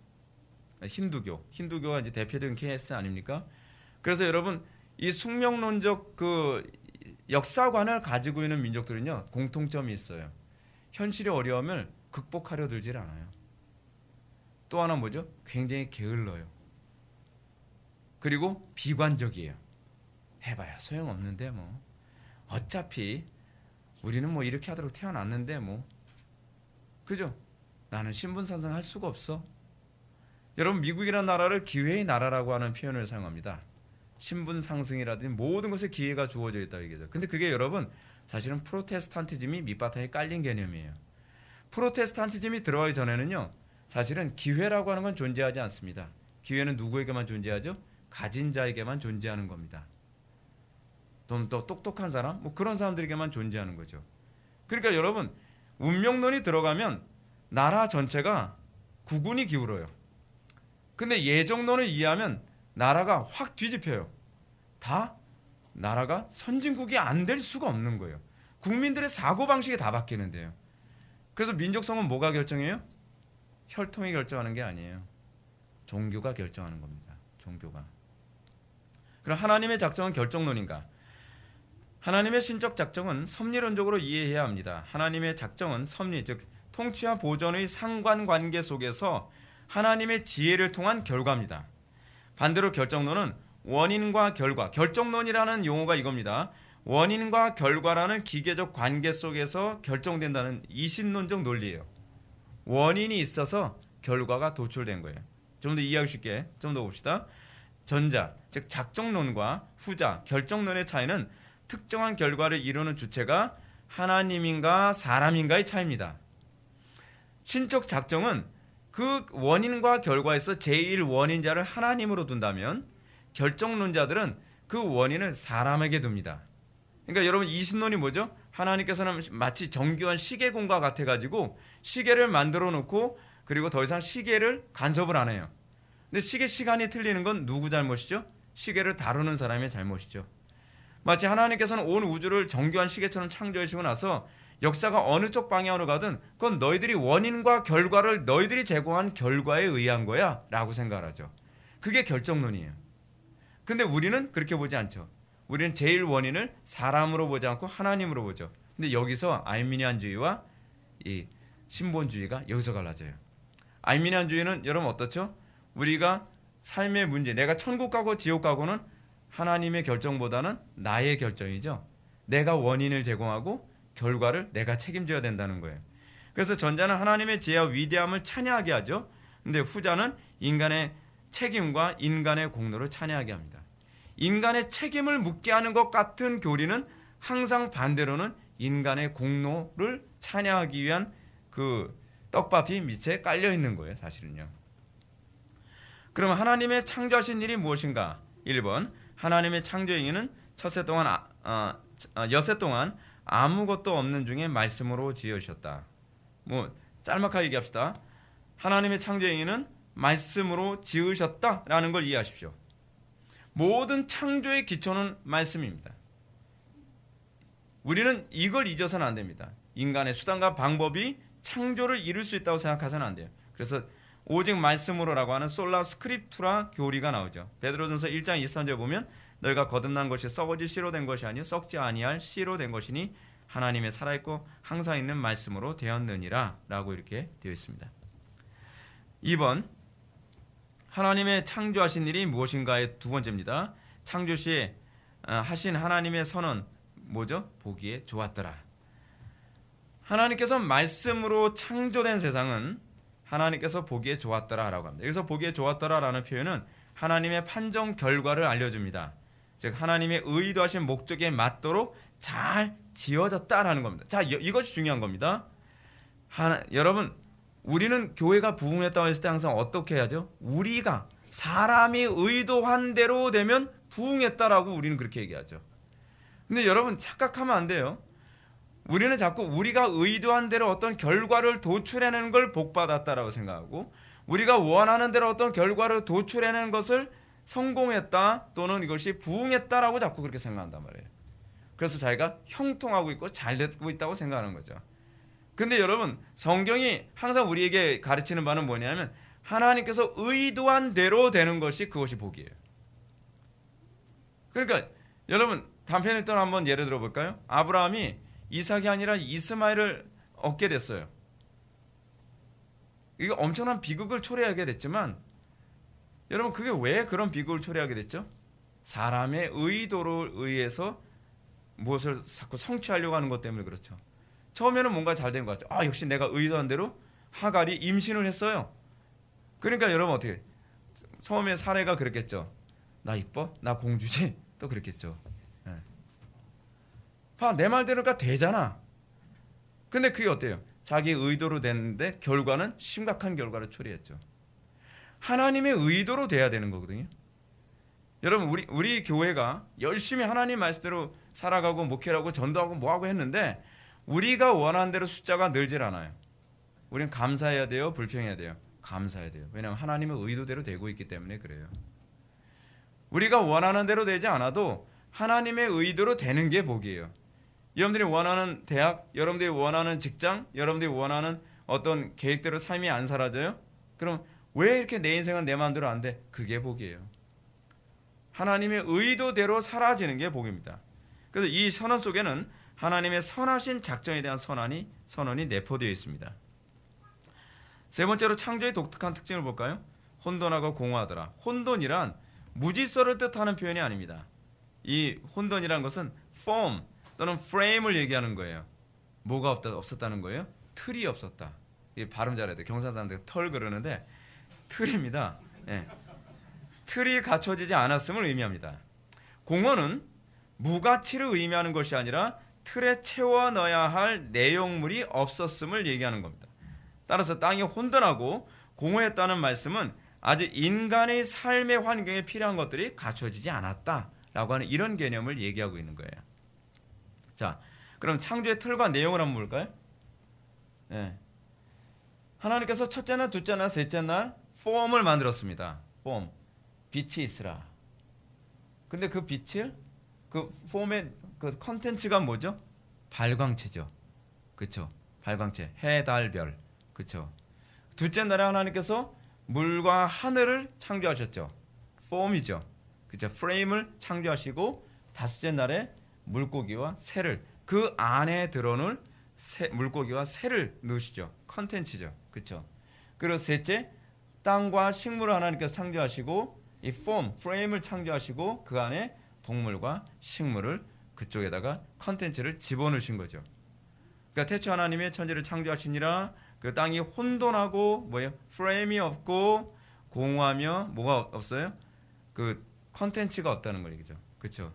힌두교. 힌두교가 이제 대표적인 케이스 아닙니까? 그래서 여러분 이 숙명론적 그 역사관을 가지고 있는 민족들은요 공통점이 있어요. 현실의 어려움을 극복하려 들질 않아요. 또 하나 뭐죠? 굉장히 게을러요. 그리고 비관적이에요. 해봐야 소용없는데 뭐 어차피 우리는 뭐 이렇게 하도록 태어났는데 뭐 그죠? 나는 신분상승 할 수가 없어. 여러분 미국이라는 나라를 기회의 나라라고 하는 표현을 사용합니다. 신분상승이라든지 모든 것에 기회가 주어져 있다고 얘기하죠. 근데 그게 여러분 사실은 프로테스탄티즘이 밑바탕에 깔린 개념이에요. 프로테스탄티즘이 들어가기 전에는요 사실은 기회라고 하는 건 존재하지 않습니다. 기회는 누구에게만 존재하죠? 가진 자에게만 존재하는 겁니다. 좀 더 똑똑한 사람? 뭐 그런 사람들에게만 존재하는 거죠. 그러니까 여러분 운명론이 들어가면 나라 전체가 구군이 기울어요. 근데 예정론을 이해하면 나라가 확 뒤집혀요. 다 나라가 선진국이 안 될 수가 없는 거예요. 국민들의 사고방식이 다 바뀌는데요. 그래서 민족성은 뭐가 결정해요? 혈통이 결정하는 게 아니에요. 종교가 결정하는 겁니다. 종교가. 그럼 하나님의 작정은 결정론인가? 하나님의 신적 작정은 섭리론적으로 이해해야 합니다. 하나님의 작정은 섭리, 즉 통치와 보존의 상관관계 속에서 하나님의 지혜를 통한 결과입니다. 반대로 결정론은 원인과 결과, 결정론이라는 용어가 이겁니다. 원인과 결과라는 기계적 관계 속에서 결정된다는 이신론적 논리예요. 원인이 있어서 결과가 도출된 거예요. 좀 더 이해하기 쉽게 좀 더 봅시다. 전자, 즉 작정론과 후자, 결정론의 차이는 특정한 결과를 이루는 주체가 하나님인가 사람인가의 차이입니다. 신적 작정은 그 원인과 결과에서 제일 원인자를 하나님으로 둔다면 결정론자들은 그 원인을 사람에게 둡니다. 그러니까 여러분 이 신론이 뭐죠? 하나님께서는 마치 정교한 시계공과 같아가지고 시계를 만들어 놓고 그리고 더 이상 시계를 간섭을 안 해요. 근데 시계 시간이 틀리는 건 누구 잘못이죠? 시계를 다루는 사람의 잘못이죠. 마치 하나님께서는 온 우주를 정교한 시계처럼 창조하시고 나서 역사가 어느 쪽 방향으로 가든 그건 너희들이 원인과 결과를 너희들이 제공한 결과에 의한 거야 라고 생각하죠. 그게 결정론이에요. 근데 우리는 그렇게 보지 않죠. 우리는 제일 원인을 사람으로 보지 않고 하나님으로 보죠. 근데 여기서 아르미니안주의와 이 신본주의가 여기서 갈라져요. 아르미니안주의는 여러분 어떻죠? 우리가 삶의 문제, 내가 천국 가고 지옥 가고는 하나님의 결정보다는 나의 결정이죠. 내가 원인을 제공하고 결과를 내가 책임져야 된다는 거예요. 그래서 전자는 하나님의 지혜와 위대함을 찬양하게 하죠. 근데 후자는 인간의 책임과 인간의 공로를 찬양하게 합니다. 인간의 책임을 묻게 하는 것 같은 교리는 항상 반대로는 인간의 공로를 찬양하기 위한 그 떡밥이 밑에 깔려 있는 거예요, 사실은요. 그럼 하나님의 창조하신 일이 무엇인가? 1번, 하나님의 창조의 행위는 엿새 동안 아무것도 없는 중에 말씀으로 지으셨다. 짤막하게 얘기합시다. 하나님의 창조의 행위는 말씀으로 지으셨다라는 걸 이해하십시오. 모든 창조의 기초는 말씀입니다. 우리는 이걸 잊어서는 안 됩니다. 인간의 수단과 방법이 창조를 이룰 수 있다고 생각해서는 안 돼요. 그래서 오직 말씀으로라고 하는 솔라 스크립투라 교리가 나오죠. 베드로전서 1장 23절에 보면 너희가 거듭난 것이 썩어질 씨로 된 것이 아니요 썩지 아니할 씨로 된 것이니 하나님의 살아있고 항상 있는 말씀으로 되었느니라 라고 이렇게 되어 있습니다. 2번, 하나님의 창조하신 일이 무엇인가의 두 번째입니다. 창조 시에 하신 하나님의 선언 뭐죠? 보기에 좋았더라. 하나님께서 말씀으로 창조된 세상은 하나님께서 보기에 좋았더라라고 합니다. 여기서 보기에 좋았더라라는 표현은 하나님의 판정 결과를 알려줍니다. 즉 하나님의 의도하신 목적에 맞도록 잘 지어졌다라는 겁니다. 자, 이것이 중요한 겁니다. 여러분, 우리는 교회가 부흥했다고 했을 때 항상 어떻게 해야죠? 우리가 사람이 의도한 대로 되면 부흥했다라고 우리는 그렇게 얘기하죠. 근데 여러분 착각하면 안 돼요. 우리는 자꾸 우리가 의도한 대로 어떤 결과를 도출해내는 걸 복받았다라고 생각하고 우리가 원하는 대로 어떤 결과를 도출해내는 것을 성공했다 또는 이것이 부흥했다라고 자꾸 그렇게 생각한단 말이에요. 그래서 자기가 형통하고 있고 잘 되고 있다고 생각하는 거죠. 근데 여러분 성경이 항상 우리에게 가르치는 바는 뭐냐면 하나님께서 의도한 대로 되는 것이 그것이 복이에요. 그러니까 여러분 단편을 또 한번 예를 들어볼까요? 아브라함이 이삭이 아니라 이스마엘을 얻게 됐어요. 이거 엄청난 비극을 초래하게 됐지만 여러분 그게 왜 그런 비극을 초래하게 됐죠? 사람의 의도를 의해서 무엇을 자꾸 성취하려고 하는 것 때문에 그렇죠. 처음에는 뭔가 잘 된 것 같죠. 역시 내가 의도한 대로 하갈이 임신을 했어요. 그러니까 여러분 어떻게 처음에 사례가 그랬겠죠. 나 이뻐? 나 공주지? 또 그랬겠죠. 봐, 내 말대로가 되잖아. 근데 그게 어때요? 자기 의도로 됐는데 결과는 심각한 결과를 초래했죠. 하나님의 의도로 돼야 되는 거거든요. 여러분 우리 교회가 열심히 하나님 말씀대로 살아가고 목회하고 전도하고 뭐하고 했는데 우리가 원하는 대로 숫자가 늘질 않아요. 우리는 감사해야 돼요? 불평해야 돼요? 감사해야 돼요. 왜냐하면 하나님의 의도대로 되고 있기 때문에 그래요. 우리가 원하는 대로 되지 않아도 하나님의 의도로 되는 게 복이에요. 여러분들이 원하는 대학, 여러분들이 원하는 직장, 여러분들이 원하는 어떤 계획대로 삶이 안 사라져요? 그럼 왜 이렇게 내 인생은 내 마음대로 안 돼? 그게 복이에요. 하나님의 의도대로 사라지는 게 복입니다. 그래서 이 선언 속에는 하나님의 선하신 작정에 대한 선언이 내포되어 있습니다. 세 번째로 창조의 독특한 특징을 볼까요? 혼돈하고 공허하더라. 혼돈이란 무질서를 뜻하는 표현이 아닙니다. 이 혼돈이란 것은 form 또는 frame을 얘기하는 거예요. 뭐가 없었다는 거예요? 틀이 없었다. 이 발음 잘해야 돼. 경상 사람들 털 그러는데 틀입니다. 네. 틀이 갖춰지지 않았음을 의미합니다. 공허는 무가치를 의미하는 것이 아니라 틀에 채워 넣어야 할 내용물이 없었음을 얘기하는 겁니다. 따라서 땅이 혼돈하고 공허했다는 말씀은 아직 인간의 삶의 환경에 필요한 것들이 갖춰지지 않았다라고 하는 이런 개념을 얘기하고 있는 거예요. 자, 그럼 창조의 틀과 내용을 한번 볼까요? 네. 하나님께서 첫째 날, 둘째 날, 셋째 날 폼을 만들었습니다. 폼, 빛이 있으라. 근데 그 빛을 그 폼의 그 컨텐츠가 뭐죠? 발광체죠. 그렇죠? 발광체, 해, 달, 별. 그렇죠? 둘째 날에 하나님께서 물과 하늘을 창조하셨죠. 폼이죠. 그렇죠? 프레임을 창조하시고 다섯째 날에 물고기와 새를 그 안에 들어놓을 물고기와 새를 넣으시죠. 컨텐츠죠. 그렇죠? 그리고 셋째, 땅과 식물을 하나님께서 창조하시고 이 폼, 프레임을 창조하시고 그 안에 동물과 식물을 그쪽에다가 컨텐츠를 집어넣으신 거죠. 그러니까 태초 하나님의 천지를 창조하시니라 그 땅이 혼돈하고 뭐예요? 프레임이 없고 공허하며 뭐가 없어요? 그 컨텐츠가 없다는 거죠. 그렇죠?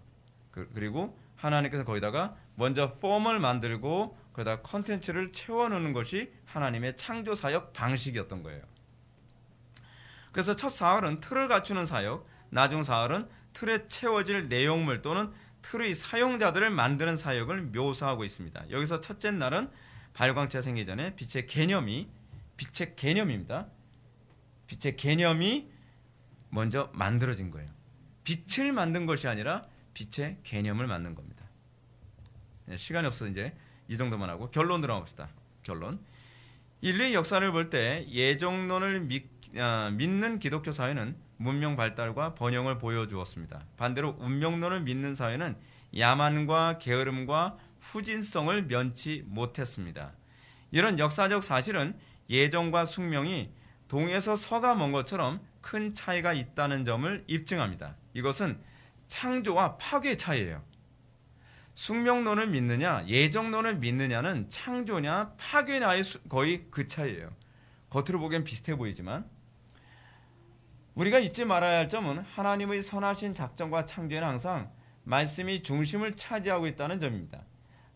그리고 하나님께서 거기다가 먼저 폼을 만들고 거기다가 컨텐츠를 채워넣는 것이 하나님의 창조 사역 방식이었던 거예요. 그래서 첫 사흘은 틀을 갖추는 사역, 나중 사흘은 틀에 채워질 내용물 또는 틀의 사용자들을 만드는 사역을 묘사하고 있습니다. 여기서 첫째 날은 발광체가 생기기 전에 빛의 개념입니다. 빛의 개념이 먼저 만들어진 거예요. 빛을 만든 것이 아니라 빛의 개념을 만든 겁니다. 시간이 없어서 이제 이 정도만 하고 결론 들어가 봅시다. 결론. 인류의 역사를 볼 때 예정론을 믿는 기독교 사회는 문명 발달과 번영을 보여주었습니다. 반대로 운명론을 믿는 사회는 야만과 게으름과 후진성을 면치 못했습니다. 이런 역사적 사실은 예정과 숙명이 동에서 서가 먼 것처럼 큰 차이가 있다는 점을 입증합니다. 이것은 창조와 파괴의 차이예요. 숙명론을 믿느냐 예정론을 믿느냐는 창조냐 파괴냐의 거의 그 차이예요. 겉으로 보기엔 비슷해 보이지만 우리가 잊지 말아야 할 점은 하나님의 선하신 작정과 창조에는 항상 말씀이 중심을 차지하고 있다는 점입니다.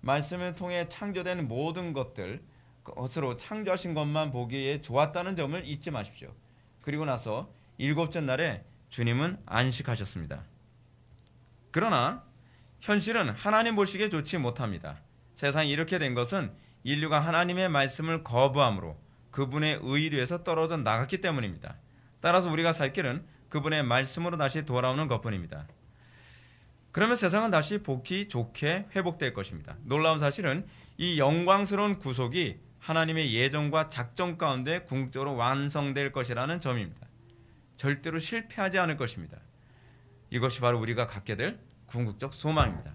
말씀을 통해 창조된 모든 것으로 창조하신 것만 보기에 좋았다는 점을 잊지 마십시오. 그리고 나서 일곱째 날에 주님은 안식하셨습니다. 그러나 현실은 하나님 보시기에 좋지 못합니다. 세상이 이렇게 된 것은 인류가 하나님의 말씀을 거부함으로 그분의 의리에서 떨어져 나갔기 때문입니다. 따라서 우리가 살 길은 그분의 말씀으로 다시 돌아오는 것뿐입니다. 그러면 세상은 다시 복이 좋게 회복될 것입니다. 놀라운 사실은 이 영광스러운 구속이 하나님의 예정과 작정 가운데 궁극적으로 완성될 것이라는 점입니다. 절대로 실패하지 않을 것입니다. 이것이 바로 우리가 갖게 될 궁극적 소망입니다.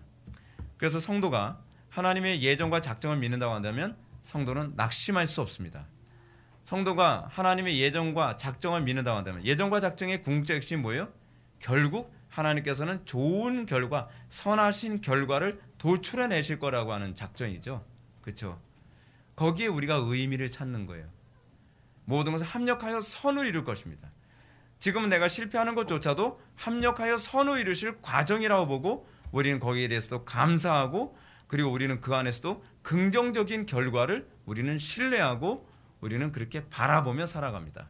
그래서 성도가 하나님의 예정과 작정을 믿는다고 한다면 성도는 낙심할 수 없습니다. 성도가 하나님의 예정과 작정을 믿는다고 한다면 예정과 작정의 궁극적 핵심이 뭐예요? 결국 하나님께서는 좋은 결과, 선하신 결과를 도출해내실 거라고 하는 작정이죠. 그렇죠? 거기에 우리가 의미를 찾는 거예요. 모든 것을 합력하여 선을 이룰 것입니다. 지금 내가 실패하는 것조차도 합력하여 선을 이루실 과정이라고 보고 우리는 거기에 대해서도 감사하고 그리고 우리는 그 안에서도 긍정적인 결과를 우리는 신뢰하고 우리는 그렇게 바라보며 살아갑니다.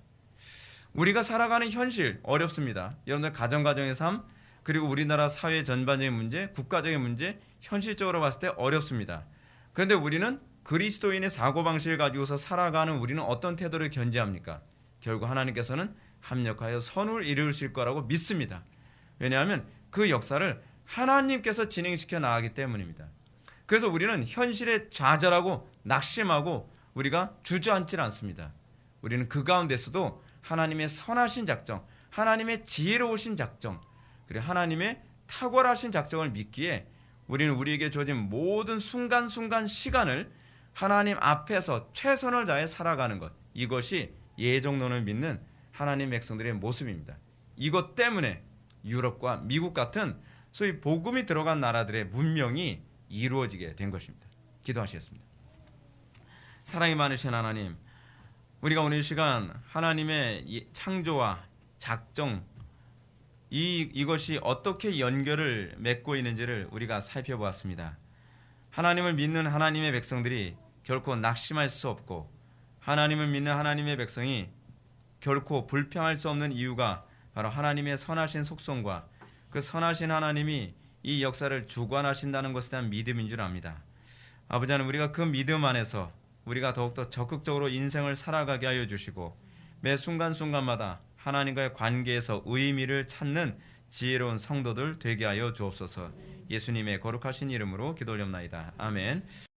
우리가 살아가는 현실 어렵습니다. 여러분들 가정의 삶 그리고 우리나라 사회 전반적인 문제, 국가적인 문제 현실적으로 봤을 때 어렵습니다. 그런데 우리는 그리스도인의 사고방식을 가지고서 살아가는 우리는 어떤 태도를 견지합니까? 결국 하나님께서는 합력하여 선을 이루실 거라고 믿습니다. 왜냐하면 그 역사를 하나님께서 진행시켜 나가기 때문입니다. 그래서 우리는 현실에 좌절하고 낙심하고 우리가 주저앉지 않습니다. 우리는 그 가운데서도 하나님의 선하신 작정, 하나님의 지혜로우신 작정, 그리고 하나님의 탁월하신 작정을 믿기에 우리는 우리에게 주어진 모든 순간순간 시간을 하나님 앞에서 최선을 다해 살아가는 것, 이것이 예정론을 믿는 하나님 백성들의 모습입니다. 이것 때문에 유럽과 미국 같은 소위 복음이 들어간 나라들의 문명이 이루어지게 된 것입니다. 기도하시겠습니다. 사랑이 많으신 하나님, 우리가 오늘 이 시간 하나님의 창조와 작정 이것이 어떻게 연결을 맺고 있는지를 우리가 살펴보았습니다. 하나님을 믿는 하나님의 백성들이 결코 낙심할 수 없고 하나님을 믿는 하나님의 백성이 결코 불평할 수 없는 이유가 바로 하나님의 선하신 속성과 그 선하신 하나님이 이 역사를 주관하신다는 것에 대한 믿음인 줄 압니다. 아버지 하나님, 우리가 그 믿음 안에서 우리가 더욱더 적극적으로 인생을 살아가게 하여 주시고 매 순간순간마다 하나님과의 관계에서 의미를 찾는 지혜로운 성도들 되게 하여 주옵소서. 예수님의 거룩하신 이름으로 기도 올립나이다. 아멘.